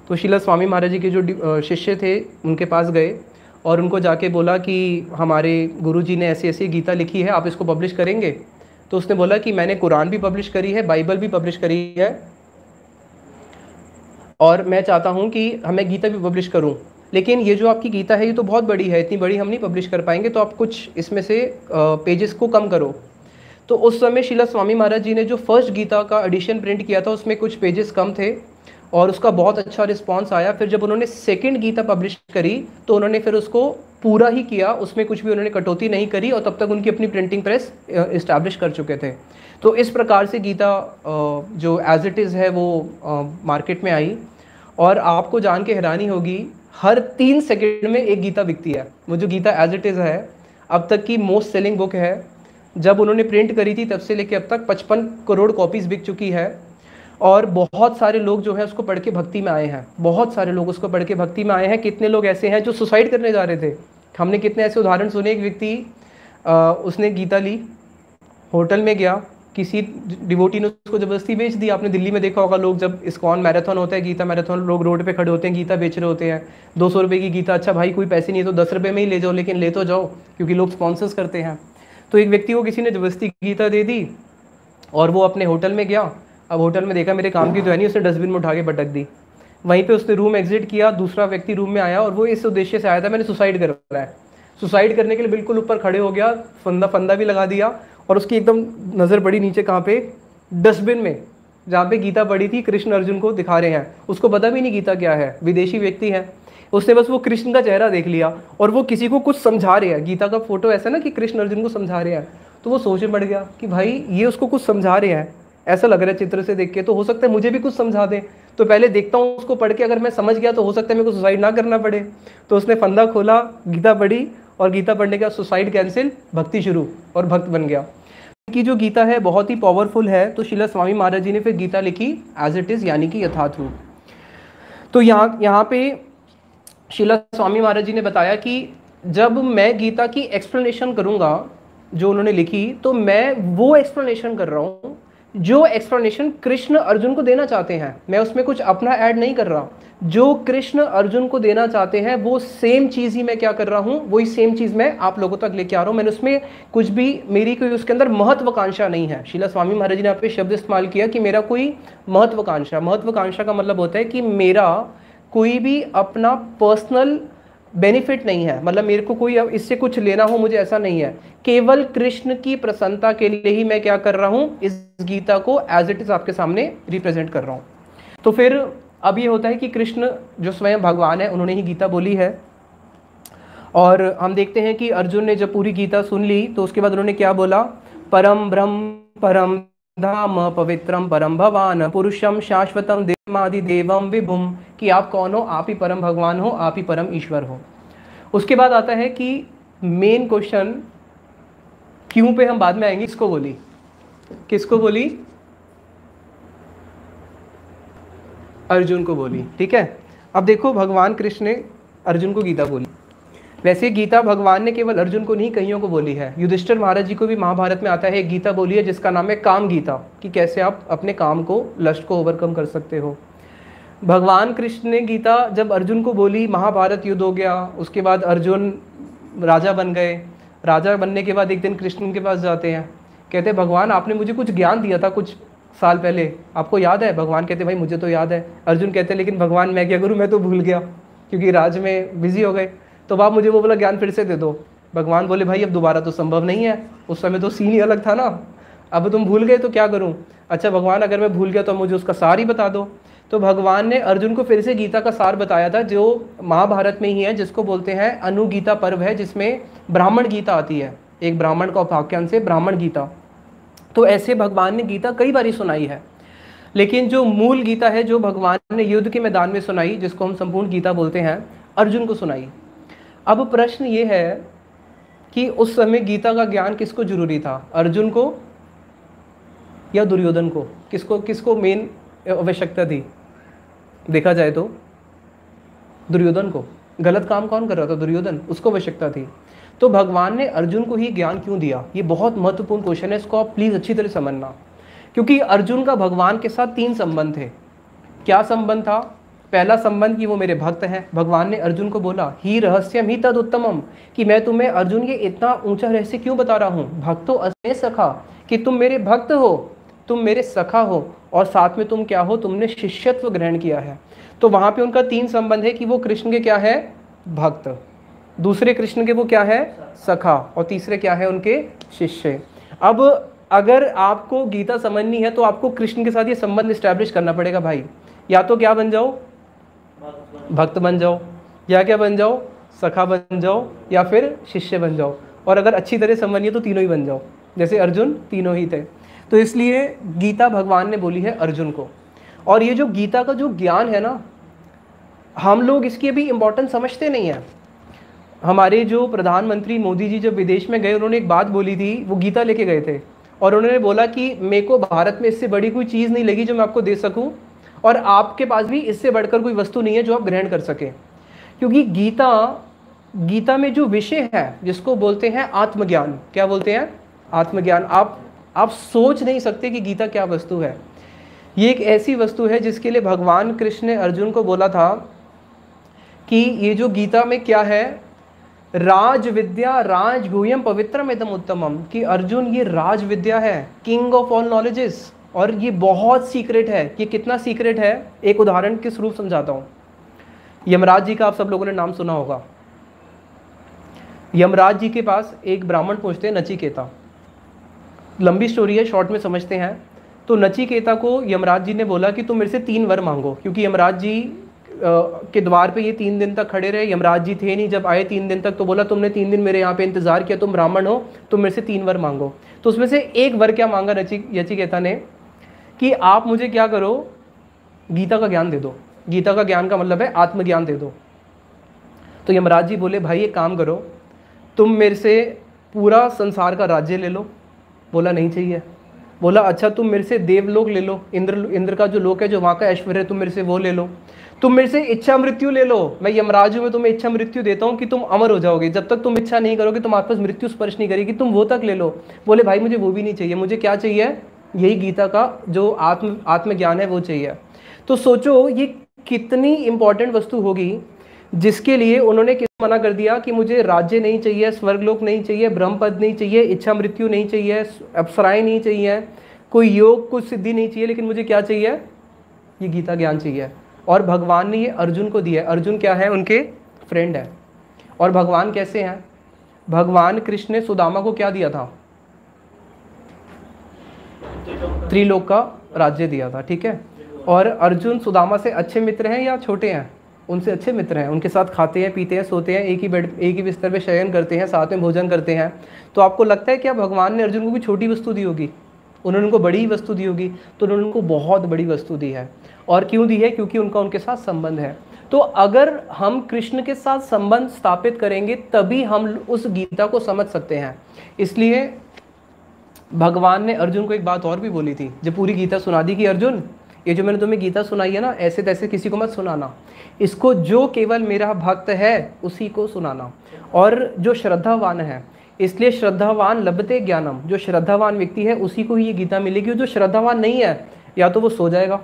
तो श्रील स्वामी महाराज जी के जो शिष्य थे उनके पास गए और उनको जाके बोला कि हमारे गुरुजी ने ऐसी ऐसी गीता लिखी है, आप इसको पब्लिश करेंगे। तो उसने बोला कि मैंने कुरान भी पब्लिश करी है, बाइबल भी पब्लिश करी है, और मैं चाहता हूँ कि हमें गीता भी पब्लिश करूँ, लेकिन ये जो आपकी गीता है ये तो बहुत बड़ी है, इतनी बड़ी हम नहीं पब्लिश कर पाएंगे, तो आप कुछ इसमें से पेजेस को कम करो। तो उस समय श्रील स्वामी महाराज जी ने जो फर्स्ट गीता का एडिशन प्रिंट किया था उसमें कुछ पेजेस कम थे और उसका बहुत अच्छा रिस्पांस आया। फिर जब उन्होंने सेकंड गीता पब्लिश करी तो उन्होंने फिर उसको पूरा ही किया, उसमें कुछ भी उन्होंने कटौती नहीं करी, और तब तक उनकी अपनी प्रिंटिंग प्रेस इस्टेब्लिश कर चुके थे। तो इस प्रकार से गीता जो एज इट इज़ है वो मार्केट में आई। और आपको जान के हैरानी होगी, हर 3 सेकंड में एक गीता बिकती है। वो जो गीता एज इट इज़ है अब तक की मोस्ट सेलिंग बुक है। जब उन्होंने प्रिंट करी थी तब से लेकर अब तक 55 करोड़ कॉपीज़ बिक चुकी है, और बहुत सारे लोग जो है उसको पढ़ के भक्ति में आए हैं, बहुत सारे लोग उसको पढ़ के भक्ति में आए हैं। कितने लोग ऐसे हैं जो सुसाइड करने जा रहे थे, हमने कितने ऐसे उदाहरण सुने। एक व्यक्ति उसने गीता ली, होटल में गया, किसी डिवोटी ने उसको ज़बरदस्ती बेच दी। आपने दिल्ली में देखा होगा, लोग जब इस्कॉन मैराथन होता है, गीता मैराथन, लोग रोड पे खड़े होते हैं, गीता बेच रहे होते हैं। 200 रुपये की गीता, अच्छा भाई कोई पैसे नहीं है तो 10 रुपये में ही ले जाओ, लेकिन ले तो जाओ, क्योंकि लोग स्पॉन्सर्स करते हैं। तो एक व्यक्ति को किसी ने ज़बरदस्ती गीता दे दी और वो अपने होटल में गया। अब होटल में देखा मेरे काम की तो है नहीं, उसने डस्टबिन में उठा के पटक दी। वहीं पे उसने रूम एग्जिट किया, दूसरा व्यक्ति रूम में आया और वो इस उद्देश्य से आया था, मैंने सुसाइड कर रहा है। सुसाइड करने के लिए बिल्कुल ऊपर खड़े हो गया, फंदा भी लगा दिया, और उसकी एकदम नज़र पड़ी नीचे, कहाँ पे, डस्टबिन में, जहाँ पे गीता पड़ी थी, कृष्ण अर्जुन को दिखा रहे हैं। उसको पता भी नहीं गीता क्या है, विदेशी व्यक्ति है, उसने बस वो कृष्ण का चेहरा देख लिया और वो किसी को कुछ समझा रहे हैं। गीता का फोटो ऐसा ना कि कृष्ण अर्जुन को समझा रहे हैं, तो वो सोच में पड़ गया कि भाई ये उसको कुछ समझा रहे हैं, ऐसा लग रहा है चित्र से देख के, तो हो सकता है मुझे भी कुछ समझा दें, तो पहले देखता हूँ उसको पढ़ के, अगर मैं समझ गया तो हो सकता है मेरे को सुसाइड ना करना पड़े। तो उसने फंदा खोला, गीता पढ़ी, और गीता पढ़ने के बाद सुसाइड कैंसिल, भक्ति शुरू, और भक्त बन गया। की जो गीता है बहुत ही पावरफुल है। तो श्रील स्वामी महाराज जी ने फिर गीता लिखी एज इट इज़, यानी कि यथार्थ रूप। तो यहाँ पे श्रील स्वामी महाराज जी ने बताया कि जब मैं गीता की एक्सप्लेनेशन करूंगा जो उन्होंने लिखी, तो मैं वो एक्सप्लेनेशन कर रहा हूँ जो एक्सप्लेनेशन कृष्ण अर्जुन को देना चाहते हैं। मैं उसमें कुछ अपना ऐड नहीं कर रहा। जो कृष्ण अर्जुन को देना चाहते हैं वो सेम चीज़ ही मैं क्या कर रहा हूँ, वही सेम चीज़ मैं आप लोगों तक लेके आ रहा हूँ। मैंने उसमें कुछ भी, मेरी कोई उसके अंदर महत्वाकांक्षा नहीं है। शीला स्वामी महाराज जी ने आप पे शब्द इस्तेमाल किया कि मेरा कोई महत्वाकांक्षा, महत्वाकांक्षा का मतलब होता है कि मेरा कोई भी अपना पर्सनल बेनिफिट नहीं है, मतलब मेरे को कोई इससे कुछ लेना हो मुझे, ऐसा नहीं है। केवल कृष्ण की प्रसन्नता के लिए ही मैं क्या कर रहा हूँ, इस गीता को एज इट इज आपके सामने रिप्रेजेंट कर रहा हूँ। तो फिर अब ये होता है कि कृष्ण जो स्वयं भगवान है उन्होंने ही गीता बोली है। और हम देखते हैं कि अर्जुन ने जब पूरी गीता सुन ली तो उसके बाद उन्होंने क्या बोला, परम ब्रह्म परम धाम पवित्रम परम भवान पुरुषम शाश्वतम देवादि देवम विभुम, कि आप कौन हो, आप ही परम भगवान हो, आप ही परम ईश्वर हो। उसके बाद आता है कि मेन क्वेश्चन क्यों पे हम बाद में आएंगे। किसको बोली, किसको बोली, अर्जुन को बोली, ठीक है। अब देखो भगवान कृष्ण ने अर्जुन को गीता बोली। वैसे गीता भगवान ने केवल अर्जुन को नहीं, कईयों को बोली है। युधिष्ठिर महाराज जी को भी महाभारत में आता है एक गीता बोली है जिसका नाम है काम गीता, कि कैसे आप अपने काम को, लस्ट को ओवरकम कर सकते हो। भगवान कृष्ण ने गीता जब अर्जुन को बोली, महाभारत युद्ध हो गया, उसके बाद अर्जुन राजा बन गए। राजा बनने के बाद एक दिन कृष्ण के पास जाते हैं, कहते भगवान आपने मुझे कुछ ज्ञान दिया था कुछ साल पहले, आपको याद है। भगवान कहते भाई मुझे तो याद है। अर्जुन कहते लेकिन भगवान मैं क्या करूँ, मैं तो भूल गया क्योंकि राज में बिजी हो गए, तो आप मुझे वो वाला ज्ञान फिर से दे दो। भगवान बोले भाई अब दोबारा तो संभव नहीं है, उस समय तो सीन ही अलग था ना, अब तुम भूल गए तो क्या करूं। अच्छा भगवान अगर मैं भूल गया तो मुझे उसका सार ही बता दो। तो भगवान ने अर्जुन को फिर से गीता का सार बताया था, जो महाभारत में ही है, जिसको बोलते हैं अनुगीता पर्व है, जिसमें ब्राह्मण गीता आती है, एक ब्राह्मण का उपाख्यान से ब्राह्मण गीता। तो ऐसे भगवान ने गीता कई बारी सुनाई है, लेकिन जो मूल गीता है जो भगवान ने युद्ध के मैदान में सुनाई, जिसको हम संपूर्ण गीता बोलते हैं, अर्जुन को सुनाई। अब प्रश्न ये है कि उस समय गीता का ज्ञान किसको जरूरी था, अर्जुन को या दुर्योधन को, किसको किसको मेन आवश्यकता थी। देखा जाए तो दुर्योधन को। गलत काम कौन कर रहा था, दुर्योधन, उसको आवश्यकता थी। तो भगवान ने अर्जुन को ही ज्ञान क्यों दिया, ये बहुत महत्वपूर्ण क्वेश्चन है, इसको आप प्लीज अच्छी तरह समझना। क्योंकि अर्जुन का भगवान के साथ 3 संबंध थे। क्या संबंध था, पहला संबंध कि वो मेरे भक्त हैं। भगवान ने अर्जुन को बोला ही रहस्यम ही तद उत्तमम, कि मैं तुम्हें अर्जुन ये इतना ऊंचा रहस्य क्यों बता रहा हूँ, भक्तो अस्मे सखा, कि तुम मेरे भक्त हो, तुम मेरे सखा हो, और साथ में तुम क्या हो, तुमने शिष्यत्व ग्रहण किया है। तो वहां पे उनका 3 संबंध है कि वो कृष्ण के क्या है, भक्त, दूसरे कृष्ण के वो क्या है, सखा, और तीसरे क्या है, उनके शिष्य। अब अगर आपको गीता समझनी है तो आपको कृष्ण के साथ ये संबंध स्टैब्लिश करना पड़ेगा भाई। या तो क्या बन जाओ, भक्त बन जाओ, या क्या बन जाओ, सखा बन जाओ, या फिर शिष्य बन जाओ। और अगर अच्छी तरह समझनी है तो तीनों ही बन जाओ, जैसे अर्जुन तीनों ही थे। तो इसलिए गीता भगवान ने बोली है अर्जुन को। और ये जो गीता का जो ज्ञान है ना, हम लोग इसकी अभी इम्पोर्टेंस समझते नहीं है। हमारे जो प्रधानमंत्री मोदी जी जब विदेश में गए, उन्होंने एक बात बोली थी, वो गीता लेके गए थे, और उन्होंने बोला कि मेरे को भारत में इससे बड़ी कोई चीज़ नहीं लगी जो मैं आपको दे सकूं, और आपके पास भी इससे बढ़कर कोई वस्तु नहीं है जो आप ग्रहण कर सकें। क्योंकि गीता में जो विषय है जिसको बोलते हैं आत्मज्ञान, क्या बोलते हैं, आत्मज्ञान। आप सोच नहीं सकते कि गीता क्या वस्तु है। ये एक ऐसी वस्तु है जिसके लिए भगवान कृष्ण ने अर्जुन को बोला था कि ये जो गीता में क्या है, राज विद्या राजगुह्यम पवित्रम एदम उत्तमम, कि अर्जुन ये राज विद्या है, किंग ऑफ ऑल नॉलेजेस, और ये बहुत सीक्रेट है। ये कितना सीक्रेट है, एक उदाहरण के स्वरूप समझाता हूँ। यमराज जी का आप सब लोगों ने नाम सुना होगा। यमराज जी के पास एक ब्राह्मण पहुँचते हैं, नचिकेता। लंबी स्टोरी है, शॉर्ट में समझते हैं। तो नचिकेता को यमराज जी ने बोला कि तुम मेरे से 3 वर मांगो, क्योंकि यमराज जी के द्वार पे ये 3 दिन तक खड़े रहे। यमराज जी थे नहीं जब आए 3 दिन तक, तो बोला तुमने 3 दिन मेरे यहाँ पे इंतजार किया, तुम ब्राह्मण हो, तुम मेरे से 3 वर मांगो। तो उसमें से एक वर क्या मांगा नचिकेता ने, कि आप मुझे क्या करो, गीता का ज्ञान दे दो। गीता का ज्ञान का मतलब है आत्मज्ञान दे दो। तो यमराज जी बोले भाई एक काम करो, तुम मेरे से पूरा संसार का राज्य ले लो। बोला नहीं चाहिए। बोला अच्छा तुम मेरे से देवलोक ले लो, इंद्र का जो लोक है, जो वहाँ का ऐश्वर्य है, तुम मेरे से वो ले लो। तुम मेरे से इच्छा मृत्यु ले लो, मैं यमराज हूँ, मैं तुम्हें इच्छा मृत्यु देता हूँ कि तुम अमर हो जाओगे, जब तक तुम इच्छा नहीं करोगे तुम आपस मृत्यु स्पर्श नहीं करेगी, तुम वो तक ले लो। बोले भाई मुझे वो भी नहीं चाहिए, मुझे क्या चाहिए, यही गीता का जो आत्मज्ञान है वो चाहिए। तो सोचो ये कितनी इंपॉर्टेंट वस्तु होगी, जिसके लिए उन्होंने किस मना कर दिया कि मुझे राज्य नहीं चाहिए, स्वर्गलोक नहीं चाहिए, ब्रह्म पद नहीं चाहिए, इच्छा मृत्यु नहीं चाहिए, अप्सराएं नहीं चाहिए, कोई योग कुछ सिद्धि नहीं चाहिए, लेकिन मुझे क्या चाहिए, ये गीता ज्ञान चाहिए। और भगवान ने ये अर्जुन को दिया है। अर्जुन क्या है, उनके फ्रेंड है। और भगवान कैसे हैं, भगवान कृष्ण ने सुदामा को क्या दिया था, त्रिलोक का राज्य दिया था, ठीक है। और अर्जुन सुदामा से अच्छे मित्र हैं या छोटे हैं, उनसे अच्छे मित्र हैं, उनके साथ खाते हैं, पीते हैं, सोते हैं, एक ही बिस्तर पे शयन करते हैं, साथ में भोजन करते हैं। तो आपको लगता है क्या भगवान ने अर्जुन को भी छोटी वस्तु दी होगी, उन्होंने उनको बड़ी वस्तु दी होगी? तो उन्होंने उनको बहुत बड़ी वस्तु दी है। और क्यों दी है, क्योंकि उनका उनके साथ संबंध है। तो अगर हम कृष्ण के साथ संबंध स्थापित करेंगे तभी हम उस गीता को समझ सकते हैं। इसलिए भगवान ने अर्जुन को एक बात और भी बोली थी, जब पूरी गीता सुना दी कि अर्जुन ये जो मैंने तुम्हें गीता सुनाई है ना, ऐसे तैसे किसी को मत सुनाना, इसको जो केवल मेरा भक्त है उसी को सुनाना, और जो श्रद्धावान है। इसलिए श्रद्धावान लभते ज्ञानम, जो श्रद्धावान व्यक्ति है उसी को ही ये गीता मिलेगी। और जो श्रद्धावान नहीं है, या तो वो सो जाएगा,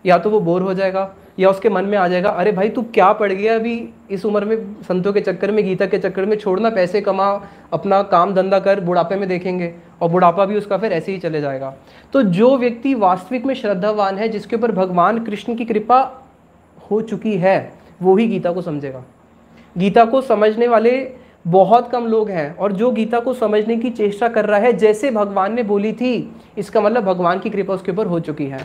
या तो वो बोर हो जाएगा, या उसके मन में आ जाएगा अरे भाई तू क्या पड़ गया अभी इस उम्र में, संतों के चक्कर में, गीता के चक्कर में, छोड़ना, पैसे कमा, अपना काम धंधा कर, बुढ़ापे में देखेंगे, और बुढ़ापा भी उसका फिर ऐसे ही चले जाएगा। तो जो व्यक्ति वास्तविक में श्रद्धावान है, जिसके ऊपर भगवान कृष्ण की कृपा हो चुकी है, वो ही गीता को समझेगा। गीता को समझने वाले बहुत कम लोग हैं, और जो गीता को समझने की चेष्टा कर रहा है जैसे भगवान ने बोली थी, इसका मतलब भगवान की कृपा उसके ऊपर हो चुकी है।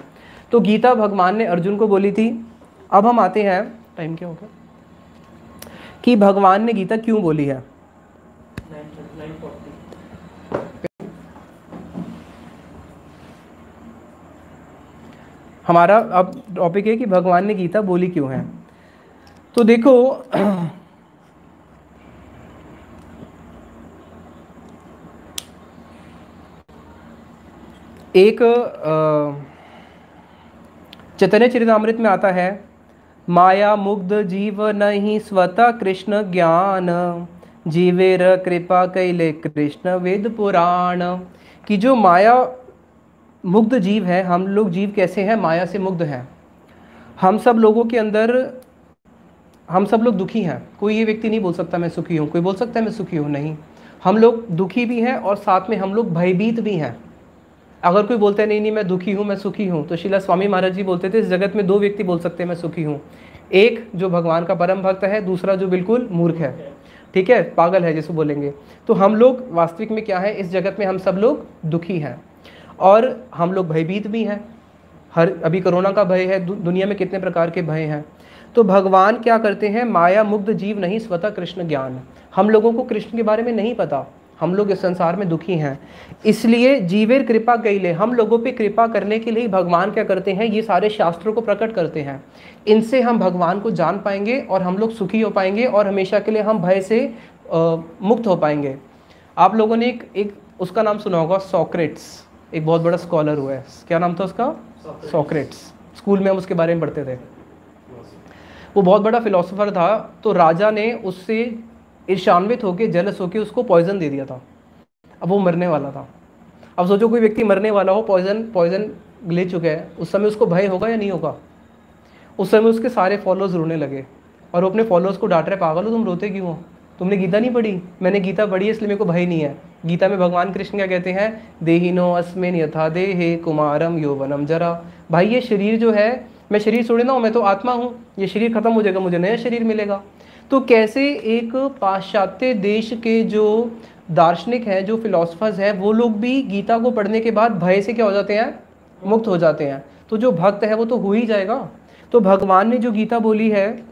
तो गीता भगवान ने अर्जुन को बोली थी। अब हम आते हैं, टाइम क्या हो गया, कि भगवान ने गीता क्यों बोली है। हमारा अब टॉपिक है कि भगवान ने गीता बोली क्यों है। तो देखो एक चैतन्य चरितामृत में आता है, माया मुग्ध जीव नहीं स्वतः कृष्ण ज्ञान, जीवेर कृपा कैले कृष्ण वेद पुराण। कि जो माया मुग्ध जीव है, हम लोग जीव कैसे हैं, माया से मुग्ध हैं। हम सब लोगों के अंदर, हम सब लोग दुखी हैं। कोई ये व्यक्ति नहीं बोल सकता मैं सुखी हूँ, कोई बोल सकता है मैं सुखी हूँ, नहीं। हम लोग दुखी भी हैं और साथ में हम लोग भयभीत भी हैं। अगर कोई बोलता है नहीं नहीं मैं दुखी हूँ, मैं सुखी हूँ, तो शिला स्वामी महाराज जी बोलते थे इस जगत में दो व्यक्ति बोल सकते हैं मैं सुखी हूँ, एक जो भगवान का परम भक्त है, दूसरा जो बिल्कुल मूर्ख है, ठीक है, पागल है जिसको बोलेंगे। तो हम लोग वास्तविक में क्या है, इस जगत में हम सब लोग दुखी हैं और हम लोग भयभीत भी हैं। अभी कोरोना का भय है, दुनिया में कितने प्रकार के भय हैं। तो भगवान क्या करते हैं, माया मुग्ध जीव नहीं स्वतः कृष्ण ज्ञान। हम लोगों को कृष्ण के बारे में नहीं पता, हम लोग इस संसार में दुखी हैं, इसलिए जीवेर कृपा कैले, हम लोगों पे कृपा करने के लिए भगवान क्या करते हैं, ये सारे शास्त्रों को प्रकट करते हैं। इनसे हम भगवान को जान पाएंगे और हम लोग सुखी हो पाएंगे और हमेशा के लिए हम भय से मुक्त हो पाएंगे। आप लोगों ने एक उसका नाम सुना होगा, सॉक्रेट्स, एक बहुत बड़ा स्कॉलर हुआ है, क्या नाम था उसका, सॉक्रेट्स। स्कूल में हम उसके बारे में पढ़ते थे। वो बहुत बड़ा फिलोसोफर था। तो राजा ने उससे ईर्ष्यान्वित होकर, जेलस होकर उसको पॉइजन दे दिया था। अब वो मरने वाला था। अब सोचो कोई व्यक्ति मरने वाला हो, पॉइजन ले चुका है, उस समय उसको भय होगा या नहीं होगा। उस समय उसके सारे फॉलोअर्स रोने लगे और वो अपने फॉलोअर्स को डांट रहे, पागल हो तुम, रोते क्यों हो, तुमने गीता नहीं पढ़ी। मैंने गीता पढ़ी है इसलिए मेरे को भय नहीं है। गीता में भगवान कृष्ण क्या कहते हैं, देहिनो अस्मिन यथा देहे कुमारम यौवनम जरा। भाई ये शरीर जो है, मैं शरीर छोड़े ना हूँ, मैं तो आत्मा हूँ, ये शरीर खत्म हो जाएगा, मुझे नया शरीर मिलेगा। तो कैसे एक पाश्चात्य देश के जो दार्शनिक हैं, जो फिलोसफर्स हैं, वो लोग भी गीता को पढ़ने के बाद भय से क्या हो जाते हैं, मुक्त हो जाते हैं। तो जो भक्त है वो तो हो ही जाएगा। तो भगवान ने जो गीता बोली है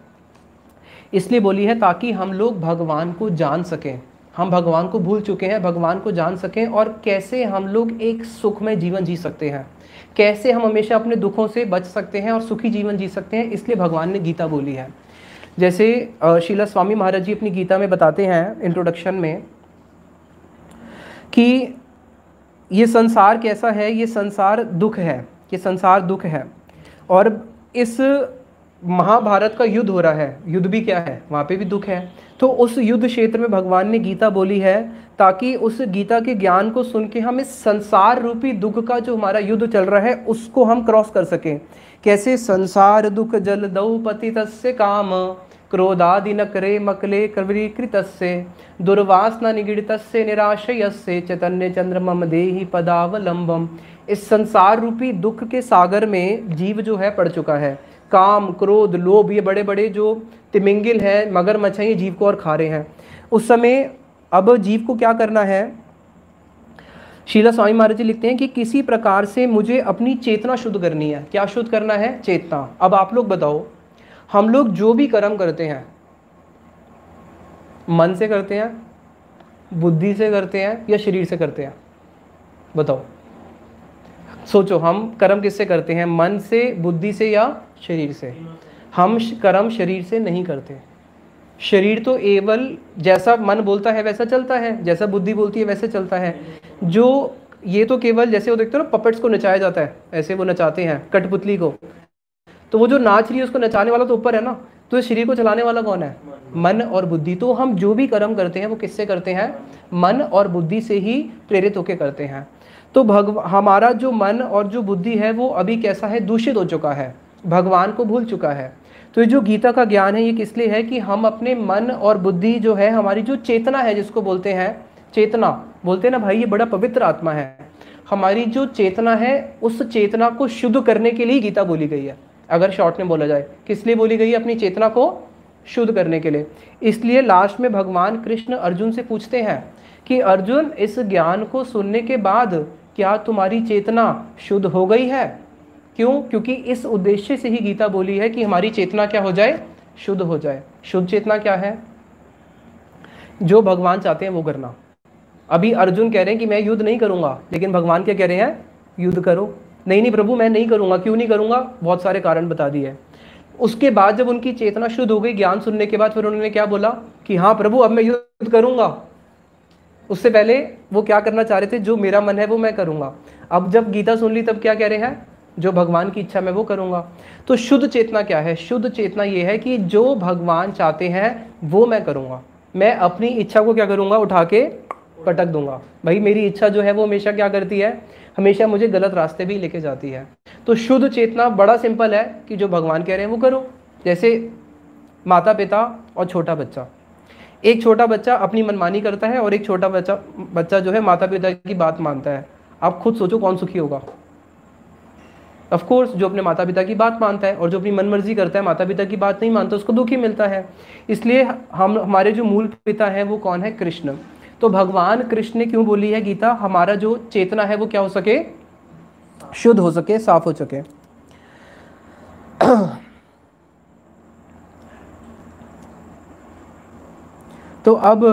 इसलिए बोली है ताकि हम लोग भगवान को जान सकें। हम भगवान को भूल चुके हैं, भगवान को जान सकें और कैसे हम लोग एक सुखमय जीवन जी सकते हैं, कैसे हम हमेशा अपने दुखों से बच सकते हैं और सुखी जीवन जी सकते हैं। इसलिए भगवान ने गीता बोली है। जैसे शीला स्वामी महाराज जी अपनी गीता में बताते हैं इंट्रोडक्शन में कि ये संसार कैसा है, ये संसार दुख है, ये संसार दुख है। और इस महाभारत का युद्ध हो रहा है, युद्ध भी क्या है, वहाँ पे भी दुख है। तो उस युद्ध क्षेत्र में भगवान ने गीता बोली है ताकि उस गीता के ज्ञान को सुन के हम इस संसार रूपी दुख का जो हमारा युद्ध चल रहा है उसको हम क्रॉस कर सकें। कैसे? संसार दुख जल दौ पतितस्य काम, क्रोधादि नकरे मकले कवरीकृतस्य, दुर्वासना निगीडितस्य निराशयस्य, चैतन्य चंद्र मम देहि पदावलंबम। इस संसार रूपी दुख के सागर में जीव जो है पड़ चुका है। काम, क्रोध, लोभ, ये बड़े बड़े जो तिमिंगिल हैं, मगरमच्छ हैं, ये जीव को और खा रहे हैं। उस समय अब जीव को क्या करना है? शीला स्वामी महाराज जी लिखते हैं कि किसी प्रकार से मुझे अपनी चेतना शुद्ध करनी है। क्या शुद्ध करना है? चेतना। अब आप लोग बताओ, हम लोग जो भी कर्म करते हैं मन से करते हैं, बुद्धि से करते हैं या शरीर से करते हैं? बताओ, सोचो, हम कर्म किससे करते हैं? मन से, बुद्धि से या शरीर से? हम कर्म शरीर से नहीं करते। शरीर तो केवल जैसा मन बोलता है वैसा चलता है, जैसा बुद्धि बोलती है वैसे चलता है। जो ये तो केवल जैसे वो देखते हो ना, पपेट्स को नचाया जाता है, ऐसे वो नचाते हैं कठपुतली को, तो वो जो नाच रही है उसको नचाने वाला तो ऊपर है ना, तो इस शरीर को चलाने वाला कौन है? मन और बुद्धि। तो हम जो भी कर्म करते हैं वो किससे करते हैं? मन और बुद्धि से ही प्रेरित होकर करते हैं। तो हमारा जो मन और जो बुद्धि है वो अभी कैसा है? दूषित हो चुका है, भगवान को भूल चुका है। तो ये जो गीता का ज्ञान है ये किस लिए है? कि हम अपने मन और बुद्धि जो है, हमारी जो चेतना है, जिसको बोलते हैं चेतना, बोलते हैं ना भाई ये बड़ा पवित्र आत्मा है, हमारी जो चेतना है उस चेतना को शुद्ध करने के लिए गीता बोली गई है। अगर शॉर्ट में बोला जाए, किस लिए बोली गई है? अपनी चेतना को शुद्ध करने के लिए। इसलिए लास्ट में भगवान कृष्ण अर्जुन से पूछते हैं कि अर्जुन, इस ज्ञान को सुनने के बाद क्या तुम्हारी चेतना शुद्ध हो गई है? क्यों? क्योंकि इस उद्देश्य से ही गीता बोली है कि हमारी चेतना क्या हो जाए? शुद्ध हो जाए। शुद्ध चेतना क्या है? जो भगवान चाहते हैं वो करना। अभी अर्जुन कह रहे हैं कि मैं युद्ध नहीं करूंगा, लेकिन भगवान क्या कह रहे हैं? युद्ध करो। नहीं नहीं प्रभु, मैं नहीं करूंगा। क्यों नहीं करूंगा? बहुत सारे कारण बता दिए। उसके बाद जब उनकी चेतना शुद्ध हो गई ज्ञान सुनने के बाद, फिर उन्होंने क्या बोला कि हाँ प्रभु अब मैं युद्ध करूंगा। उससे पहले वो क्या करना चाह रहे थे? जो मेरा मन है वो मैं करूंगा। अब जब गीता सुन ली तब क्या कह रहे हैं? जो भगवान की इच्छा मैं वो करूंगा। तो शुद्ध चेतना क्या है? शुद्ध चेतना ये है कि जो भगवान चाहते हैं वो मैं करूंगा। मैं अपनी इच्छा को क्या करूंगा? उठा के पटक दूंगा। भाई मेरी इच्छा जो है वो हमेशा क्या करती है? हमेशा मुझे गलत रास्ते भी लेके जाती है। तो शुद्ध चेतना बड़ा सिंपल है कि जो भगवान कह रहे हैं वो करो। जैसे माता पिता और छोटा बच्चा, एक छोटा बच्चा अपनी मनमानी करता है और एक छोटा बच्चा जो है माता पिता की बात मानता है। आप खुद सोचो कौन सुखी होगा? ऑफ कोर्स जो अपने माता पिता की बात मानता है, और जो अपनी मनमर्जी करता है, माता पिता की बात नहीं मानता, उसको दुख ही मिलता है। इसलिए हमारे जो मूल पिता है वो कौन है? कृष्ण। तो भगवान कृष्ण ने क्यों बोली है गीता? हमारा जो चेतना है वो क्या हो सके? शुद्ध हो सके, साफ हो सके। तो अब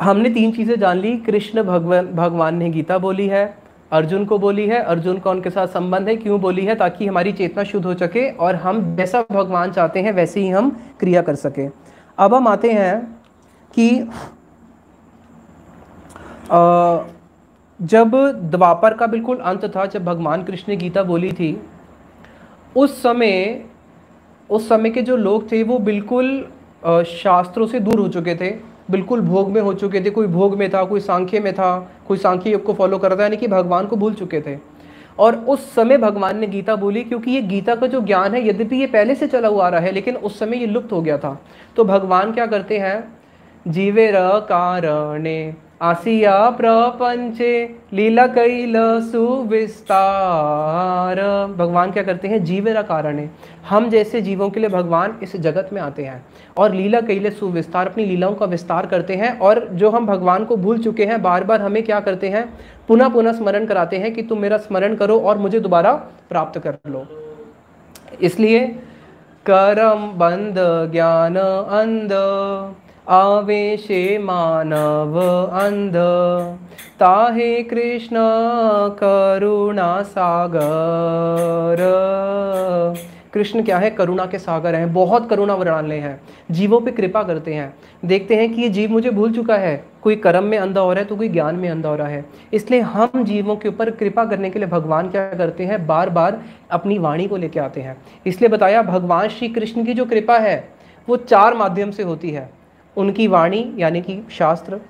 हमने तीन चीजें जान ली। कृष्ण भगवान ने गीता बोली है, अर्जुन को बोली है, अर्जुन का उनके साथ संबंध है। क्यों बोली है? ताकि हमारी चेतना शुद्ध हो सके और हम जैसा भगवान चाहते हैं वैसे ही हम क्रिया कर सके। अब हम आते हैं कि जब द्वापर का बिल्कुल अंत था, जब भगवान कृष्ण ने गीता बोली थी, उस समय के जो लोग थे वो बिल्कुल शास्त्रों से दूर हो चुके थे, बिल्कुल भोग में हो चुके थे। कोई भोग में था, कोई सांख्य में था, कोई सांख्य योग को फॉलो कर रहा था, यानी कि भगवान को भूल चुके थे। और उस समय भगवान ने गीता बोली, क्योंकि ये गीता का जो ज्ञान है यद्यपि ये पहले से चला हुआ आ रहा है, लेकिन उस समय ये लुप्त हो गया था। तो भगवान क्या करते हैं? जीवेर कारणे आसिया प्रपंचे लीला कैल सुविस्तार। भगवान क्या करते हैं? जीवेरा कारणे, हम जैसे जीवों के लिए भगवान इस जगत में आते हैं और लीला कैल सुविस्तार, अपनी लीलाओं का विस्तार करते हैं। और जो हम भगवान को भूल चुके हैं, बार बार हमें क्या करते हैं? पुनः पुनः स्मरण कराते हैं कि तुम मेरा स्मरण करो और मुझे दोबारा प्राप्त कर लो। इसलिए करम बंद ज्ञान अंध आवेशे मानव अंध, ताहे कृष्ण करुणा सागर, कृष्ण क्या है, करुणा के सागर हैं, बहुत करुणा वाले हैं, जीवों पे कृपा करते हैं। देखते हैं कि ये जीव मुझे भूल चुका है, कोई कर्म में अंधा हो रहा है तो कोई ज्ञान में अंधा हो रहा है, इसलिए हम जीवों के ऊपर कृपा करने के लिए भगवान क्या करते हैं, बार बार अपनी वाणी को लेके आते हैं। इसलिए बताया भगवान श्री कृष्ण की जो कृपा है वो 4 माध्यम से होती है। उनकी वाणी यानी कि शास्त्र,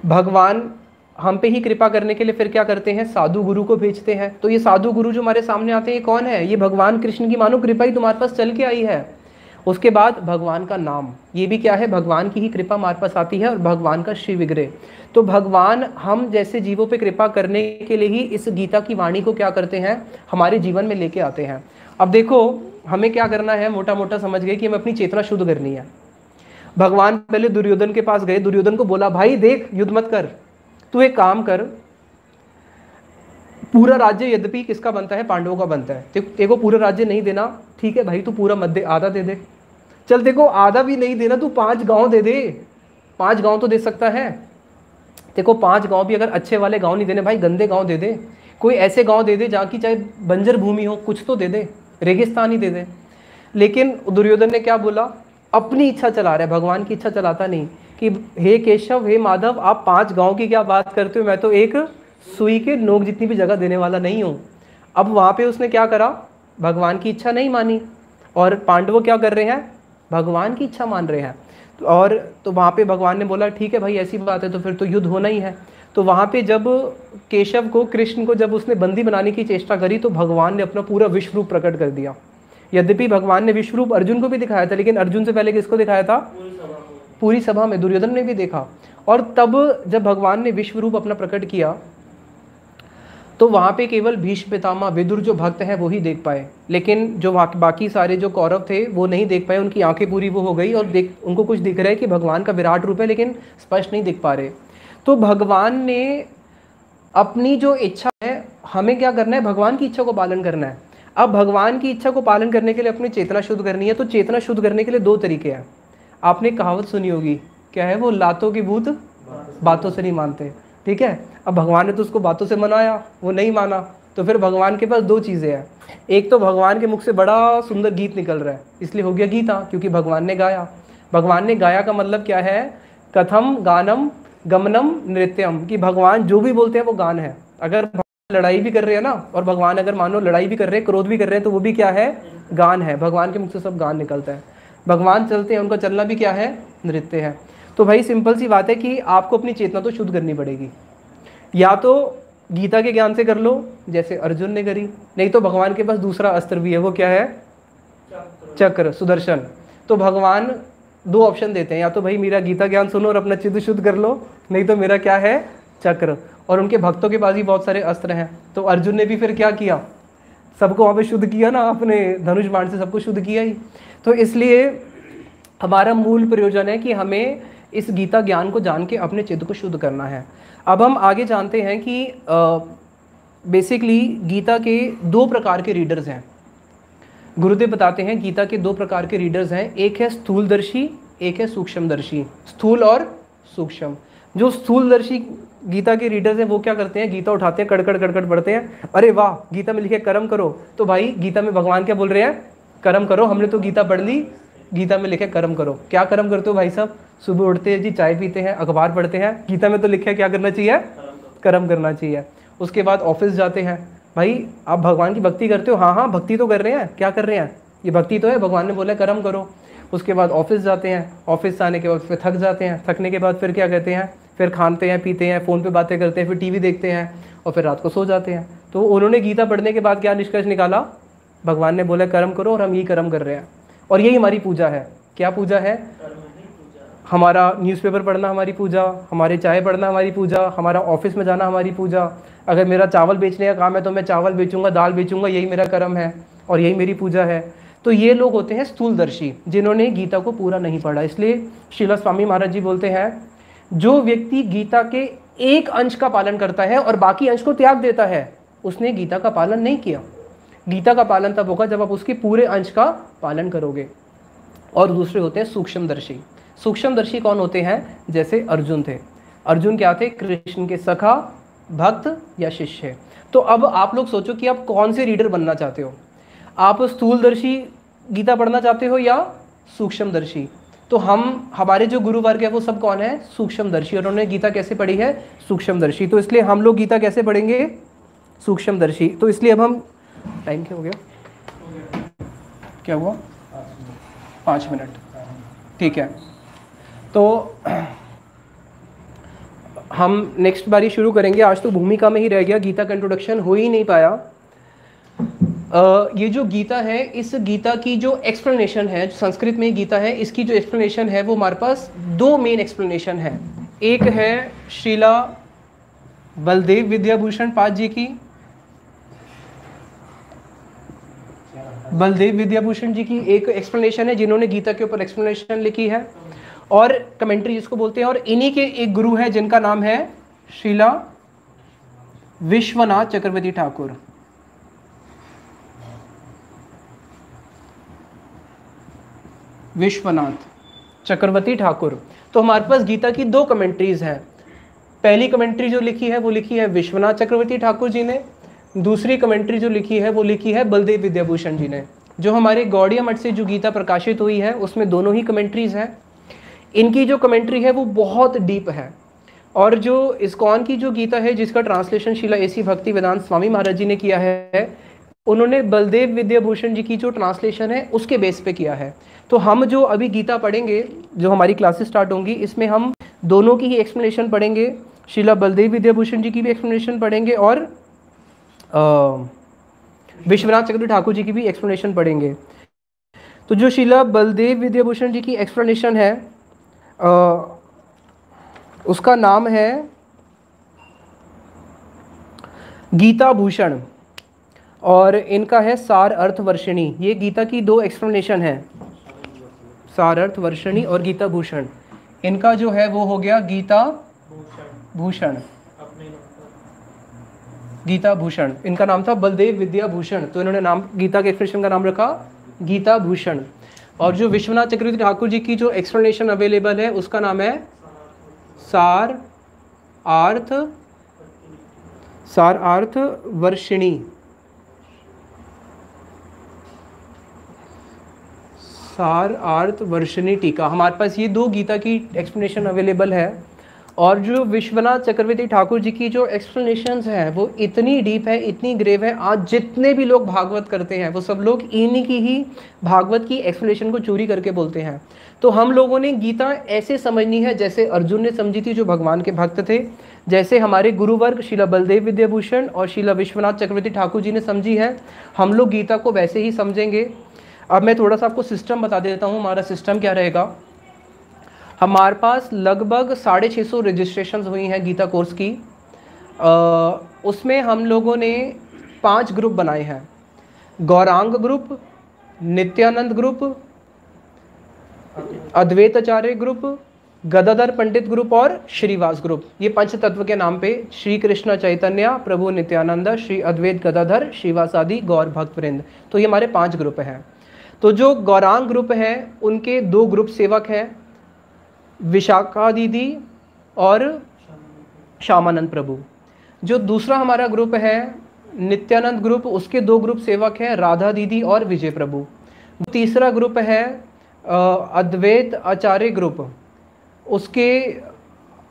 भगवान हम पे ही कृपा करने के लिए फिर क्या करते हैं, साधु गुरु को भेजते हैं। तो ये साधु गुरु जो हमारे सामने आते हैं ये कौन है, ये भगवान कृष्ण की मानो कृपा ही तुम्हारे पास चल के आई है। उसके बाद भगवान का नाम, ये भी क्या है, भगवान की ही कृपा हमारे पास आती है, और भगवान का श्री विग्रह। तो भगवान हम जैसे जीवों पे कृपा करने के लिए ही इस गीता की वाणी को क्या करते हैं, हमारे जीवन में लेके आते हैं। अब देखो हमें क्या करना है, मोटा मोटा समझ गए कि हमें अपनी चेतना शुद्ध करनी है। भगवान पहले दुर्योधन के पास गए, दुर्योधन को बोला भाई देख युद्ध मत कर, तू एक काम कर, पूरा राज्य यद्यपि किसका बनता है, पांडवों का बनता है, देखो पूरा राज्य नहीं देना, ठीक है भाई तू पूरा मत दे, आधा दे दे। चल देखो आधा भी नहीं देना, तू 5 गांव दे दे, 5 गांव तो दे सकता है। देखो 5 गांव भी अगर अच्छे वाले गांव नहीं देने भाई, गंदे गांव दे दे, कोई ऐसे गांव दे दे जहाँ की चाहे बंजर भूमि हो, कुछ तो दे दे, रेगिस्तान ही दे दे। लेकिन दुर्योधन ने क्या बोला, अपनी इच्छा चला रहा है, भगवान की इच्छा चलाता नहीं कि हे केशव हे माधव आप 5 गांव की क्या बात करते हो, मैं तो एक सुई के नोक जितनी भी जगह देने वाला नहीं हूँ। अब वहाँ पे उसने क्या करा, भगवान की इच्छा नहीं मानी, और पांडव क्या कर रहे हैं, भगवान की इच्छा मान रहे हैं। और तो वहाँ पे भगवान ने बोला ठीक है भाई ऐसी बात है तो फिर तो युद्ध होना ही है। तो वहाँ पे जब केशव को, कृष्ण को जब उसने बंदी बनाने की चेष्टा करी तो भगवान ने अपना पूरा विश्व रूप प्रकट कर दिया। यद्यपि भगवान ने विश्व रूप अर्जुन को भी दिखाया था, लेकिन अर्जुन से पहले किसको दिखाया था, पूरी सभा में दुर्योधन ने भी देखा। और तब जब भगवान ने विश्व रूप अपना प्रकट किया तो वहाँ पे केवल भीष्म पितामह विदुर जो भक्त हैं वो ही देख पाए, लेकिन जो बाकी सारे जो कौरव थे वो नहीं देख पाए, उनकी आंखें पूरी वो हो गई और उनको कुछ दिख रहा है कि भगवान का विराट रूप है, लेकिन स्पष्ट नहीं दिख पा रहे। तो भगवान ने अपनी जो इच्छा है, हमें क्या करना है, भगवान की इच्छा को पालन करना है। अब भगवान की इच्छा को पालन करने के लिए अपनी चेतना शुद्ध करनी है। तो चेतना शुद्ध करने के लिए 2 तरीके हैं। आपने कहावत सुनी होगी, क्या है वो, लातों की भूत बातों से नहीं मानते, ठीक है। अब भगवान ने तो उसको बातों से मनाया, वो नहीं माना, तो फिर भगवान के पास 2 चीज़ें हैं। एक तो भगवान के मुख से बड़ा सुंदर गीत निकल रहा है, इसलिए हो गया गीता, क्योंकि भगवान ने गाया। भगवान ने गाया का मतलब क्या है, कथम गानम गमनम नृत्यम, कि भगवान जो भी बोलते हैं वो गान है। अगर लड़ाई भी कर रहे हैं ना, और भगवान अगर मानो लड़ाई भी कर रहे हैं, क्रोध भी कर रहे हैं, तो वो भी क्या है, गान है। भगवान के मुख से सब गान निकलता है। भगवान चलते हैं, उनका चलना भी क्या है, नृत्य है। तो भाई सिंपल सी बात है कि आपको अपनी चेतना तो शुद्ध करनी पड़ेगी। या तो गीता के ज्ञान से कर लो जैसे अर्जुन ने करी, नहीं तो भगवान के पास दूसरा अस्त्र भी है, वो क्या है, चक्र, सुदर्शन। तो भगवान 2 ऑप्शन देते हैं, या तो भाई मेरा गीता ज्ञान सुनो और अपना चित्त शुद्ध कर लो, नहीं तो मेरा क्या है, चक्र। और उनके भक्तों के पास भी बहुत सारे अस्त्र हैं। तो अर्जुन ने भी फिर क्या किया, सबको वहाँ पे शुद्ध किया ना, अपने धनुष बाण से सबको शुद्ध किया ही। तो इसलिए हमारा मूल प्रयोजन है कि हमें इस गीता ज्ञान को जान के अपने चित्त को शुद्ध करना है। अब हम आगे जानते हैं कि बेसिकली गीता के 2 प्रकार के रीडर्स हैं। गुरुदेव बताते हैं गीता के 2 प्रकार के रीडर्स हैं, एक है स्थूलदर्शी, एक है सूक्ष्मदर्शी। स्थूल और सूक्ष्म। जो स्थूलदर्शी गीता के रीडर्स हैं वो क्या करते हैं, गीता उठाते हैं, कड़कड़ कड़कड़ पढ़ते हैं, अरे वाह गीता में लिखे कर्म करो। तो भाई गीता में भगवान क्या बोल रहे हैं, कर्म करो। हमने तो गीता पढ़ ली, गीता में लिखे कर्म करो। क्या कर्म करते हो भाई साहब, सुबह उठते हैं जी, चाय पीते हैं, अखबार पढ़ते हैं, गीता में तो लिखा है क्या करना चाहिए, कर्म करना चाहिए। उसके बाद ऑफिस जाते हैं, भाई आप भगवान की भक्ति करते हो, हाँ हाँ भक्ति तो कर रहे हैं, क्या कर रहे हैं, ये भक्ति तो है, भगवान ने बोला कर्म करो। उसके बाद ऑफिस जाते हैं, ऑफिस से आने के बाद फिर थक जाते हैं, थकने के बाद फिर क्या कहते हैं, फिर खाते हैं पीते हैं, फ़ोन पे बातें करते हैं, फिर टीवी देखते हैं और फिर रात को सो जाते हैं। तो उन्होंने गीता पढ़ने के बाद क्या निष्कर्ष निकाला, भगवान ने बोला कर्म करो और हम यही कर्म कर रहे हैं, और यही हमारी पूजा है। क्या पूजा है, हमारा न्यूज़पेपर पढ़ना हमारी पूजा, हमारे चाय पढ़ना हमारी पूजा, हमारा ऑफिस में जाना हमारी पूजा। अगर मेरा चावल बेचने का काम है तो मैं चावल बेचूंगा, दाल बेचूंगा, यही मेरा कर्म है और यही मेरी पूजा है। तो ये लोग होते हैं स्थूलदर्शी, जिन्होंने गीता को पूरा नहीं पढ़ा। इसलिए श्रील स्वामी महाराज जी बोलते हैं, जो व्यक्ति गीता के एक अंश का पालन करता है और बाकी अंश को त्याग देता है, उसने गीता का पालन नहीं किया। गीता का पालन तब होगा जब आप उसके पूरे अंश का पालन करोगे। और दूसरे होते हैं सूक्ष्मदर्शी। सूक्ष्मदर्शी कौन होते हैं, जैसे अर्जुन थे। अर्जुन क्या थे, कृष्ण के सखा, भक्त या शिष्य। तो अब आप लोग सोचो कि आप कौन से रीडर बनना चाहते हो। आप स्थूलदर्शी गीता पढ़ना चाहते हो या सूक्ष्मदर्शी? तो हमारे जो गुरु वर्ग है वो सब कौन है? सूक्ष्मदर्शी। और उन्होंने गीता कैसे पढ़ी है? सूक्ष्मदर्शी। तो इसलिए हम लोग गीता कैसे पढ़ेंगे? सूक्ष्मदर्शी। तो इसलिए अब हम, टाइम क्या हो गया? क्या हुआ? 5 मिनट। ठीक है, तो हम नेक्स्ट बारी शुरू करेंगे। आज तो भूमिका में ही रह गया, गीता का इंट्रोडक्शन हो ही नहीं पाया। ये जो गीता है, इस गीता की जो एक्सप्लेनेशन है, संस्कृत में गीता है, इसकी जो एक्सप्लेनेशन है वो हमारे पास 2 मेन एक्सप्लेनेशन है। एक है श्रीला बलदेव विद्याभूषण पाद जी की, बलदेव विद्याभूषण जी की एक एक्सप्लेनेशन है जिन्होंने गीता के ऊपर एक्सप्लेनेशन लिखी है, और कमेंट्री जिसको बोलते हैं। और इन्हीं के एक गुरु है जिनका नाम है श्रीला विश्वनाथ चक्रवर्ती ठाकुर। विश्वनाथ चक्रवर्ती ठाकुर। तो हमारे पास गीता की 2 कमेंट्रीज हैं। पहली कमेंट्री जो लिखी है वो लिखी है विश्वनाथ चक्रवर्ती ठाकुर जी ने। दूसरी कमेंट्री जो लिखी है वो लिखी है बलदेव विद्याभूषण जी ने। जो हमारे गौड़िया मठ से जो गीता प्रकाशित हुई है उसमें दोनों ही कमेंट्रीज हैं। इनकी जो कमेंट्री है वो बहुत डीप है। और जो इस्कॉन की जो गीता है जिसका ट्रांसलेशन श्रीला एसी भक्ति वेदांत स्वामी महाराज जी ने किया है, उन्होंने बलदेव विद्याभूषण जी की जो ट्रांसलेशन है उसके बेस पे किया है। तो हम जो अभी गीता पढ़ेंगे, जो हमारी क्लासेस स्टार्ट होंगी, इसमें हम दोनों की ही एक्सप्लेनेशन पढ़ेंगे। श्रीला बलदेव विद्याभूषण जी की भी एक्सप्लेनेशन पढ़ेंगे और विश्वनाथ चक्रवर्ती ठाकुर जी की भी एक्सप्लेनेशन पढ़ेंगे। तो जो श्रीला बलदेव विद्याभूषण जी की एक्सप्लेनेशन है उसका नाम है गीता भूषण, और इनका है सार अर्थ वर्षिणी। ये गीता की 2 एक्सप्लेनेशन है, सार अर्थ वर्षिणी और गीता भूषण। इनका जो है वो हो गया गीता भूषण, गीता भूषण। इनका नाम था बलदेव विद्याभूषण, तो इन्होंने नाम, गीता के एक्सप्लेनेशन का नाम रखा गीता भूषण। और जो विश्वनाथ चक्रवर्ती ठाकुर जी की जो एक्सप्लेनेशन अवेलेबल है उसका नाम है सार आर्थ वर्षिणी। सार आर्थ वर्षिणी टीका। हमारे पास ये 2 गीता की एक्सप्लेनेशन अवेलेबल है। और जो विश्वनाथ चक्रवर्ती ठाकुर जी की जो एक्सप्लेनेशंस हैं वो इतनी डीप है, इतनी ग्रेव है। आज जितने भी लोग भागवत करते हैं वो सब लोग इन्हीं की ही भागवत की एक्सप्लेनेशन को चोरी करके बोलते हैं। तो हम लोगों ने गीता ऐसे समझनी है जैसे अर्जुन ने समझी थी जो भगवान के भक्त थे, जैसे हमारे गुरुवर्ग श्रीला बलदेव विद्याभूषण और श्रीला विश्वनाथ चक्रवर्ती ठाकुर जी ने समझी है, हम लोग गीता को वैसे ही समझेंगे। अब मैं थोड़ा सा आपको सिस्टम बता देता हूँ। हमारा सिस्टम क्या रहेगा? हमारे पास लगभग 650 रजिस्ट्रेशंस हुई हैं गीता कोर्स की। उसमें हम लोगों ने 5 ग्रुप बनाए हैं। गौरांग ग्रुप, नित्यानंद ग्रुप, अद्वैत आचार्य ग्रुप, गदाधर पंडित ग्रुप और श्रीवास ग्रुप। ये 5 तत्व के नाम पे श्री कृष्ण चैतन्य, प्रभु नित्यानंद, श्री अद्वैत गदाधर, श्रीवास आदि गौर भक्त वृंद। तो ये हमारे 5 ग्रुप हैं। तो जो गौरांग ग्रुप है उनके 2 ग्रुप सेवक हैं, विशाखा दीदी और श्यामानंद प्रभु। जो दूसरा हमारा ग्रुप है नित्यानंद ग्रुप, उसके 2 ग्रुप सेवक हैं, राधा दीदी और विजय प्रभु। तीसरा ग्रुप है अद्वैत आचार्य ग्रुप, उसके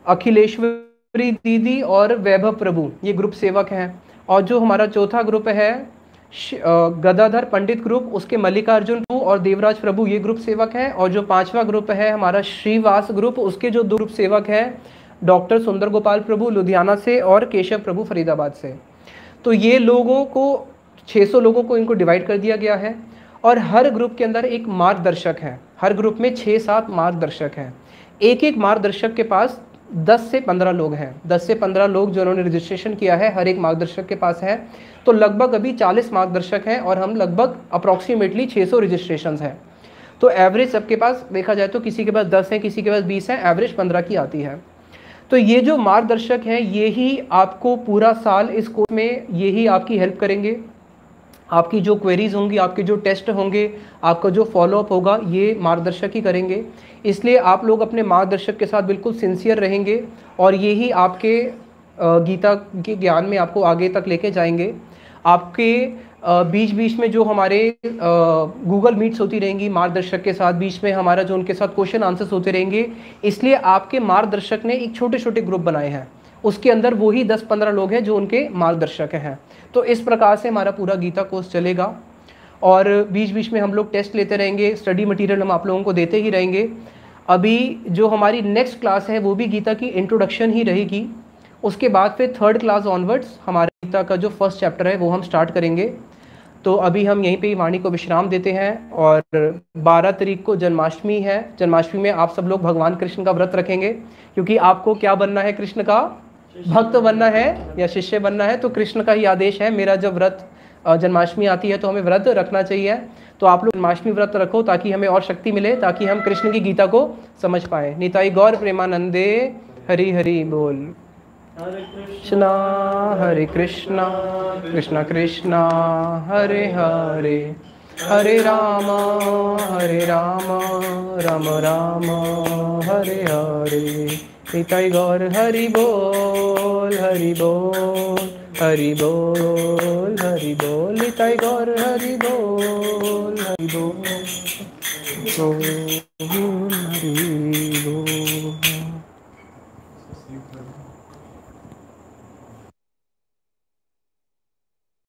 अखिलेश्वरी दीदी और वैभव प्रभु, ये ग्रुप सेवक हैं। और जो हमारा चौथा ग्रुप है गदाधर पंडित ग्रुप, उसके मल्लिकार्जुन प्रभु और देवराज प्रभु, ये ग्रुप सेवक हैं। और जो 5वां ग्रुप है हमारा श्रीवास ग्रुप, उसके जो 2 ग्रुप सेवक हैं डॉक्टर सुंदर गोपाल प्रभु लुधियाना से और केशव प्रभु फरीदाबाद से। तो ये लोगों को 600 लोगों को इनको डिवाइड कर दिया गया है। और हर ग्रुप के अंदर एक मार्गदर्शक है। हर ग्रुप में 6-7 मार्गदर्शक हैं। एक एक मार्गदर्शक के पास 10 से 15 लोग हैं। 10 से 15 लोग जो उन्होंने रजिस्ट्रेशन किया है हर एक मार्गदर्शक के पास है। तो लगभग अभी 40 मार्गदर्शक हैं और हम लगभग अप्रॉक्सीमेटली 600 रजिस्ट्रेशन हैं। तो एवरेज सबके पास देखा जाए तो किसी के पास 10 हैं, किसी के पास 20 हैं, एवरेज 15 की आती है। तो ये जो मार्गदर्शक हैं ये ही आपको पूरा साल इस कोर्स में ये ही आपकी हेल्प करेंगे। आपकी जो क्वेरीज होंगी, आपके जो टेस्ट होंगे, आपका जो फॉलोअप होगा, ये मार्गदर्शक ही करेंगे। इसलिए आप लोग अपने मार्गदर्शक के साथ बिल्कुल सिंसियर रहेंगे और ये ही आपके गीता के ज्ञान में आपको आगे तक लेके जाएंगे। आपके बीच बीच में जो हमारे गूगल मीट्स होती रहेंगी मार्गदर्शक के साथ, बीच में हमारा जो उनके साथ क्वेश्चन आंसर्स होते रहेंगे। इसलिए आपके मार्गदर्शक ने एक छोटे छोटे ग्रुप बनाए हैं, उसके अंदर वही 10-15 लोग हैं जो उनके मार्गदर्शक हैं। तो इस प्रकार से हमारा पूरा गीता कोर्स चलेगा और बीच बीच में हम लोग टेस्ट लेते रहेंगे, स्टडी मटेरियल हम आप लोगों को देते ही रहेंगे। अभी जो हमारी नेक्स्ट क्लास है वो भी गीता की इंट्रोडक्शन ही रहेगी। उसके बाद फिर 3rd क्लास ऑनवर्ड्स हमारे गीता का जो फर्स्ट चैप्टर है वो हम स्टार्ट करेंगे। तो अभी हम यहीं पे ही वाणी को विश्राम देते हैं। और 12 तारीख को जन्माष्टमी है। जन्माष्टमी में आप सब लोग भगवान कृष्ण का व्रत रखेंगे, क्योंकि आपको क्या बनना है, कृष्ण का भक्त बनना है या शिष्य बनना है। तो कृष्ण का ही आदेश है, मेरा जब व्रत जन्माष्टमी आती है तो हमें व्रत रखना चाहिए। तो आप लोग जन्माष्टमी व्रत रखो ताकि हमें और शक्ति मिले, ताकि हम कृष्ण की गीता को समझ पाए। निताई गौर प्रेमानंदे, हरि हरि बोल। हरे कृष्णा कृष्णा कृष्णा हरे हरे, हरे राम राम राम हरे हरे। निताई गौर हरि बोल हरि बोल हरि बोल हरि बोल। निताई गौर हरि बोल हरि बोल।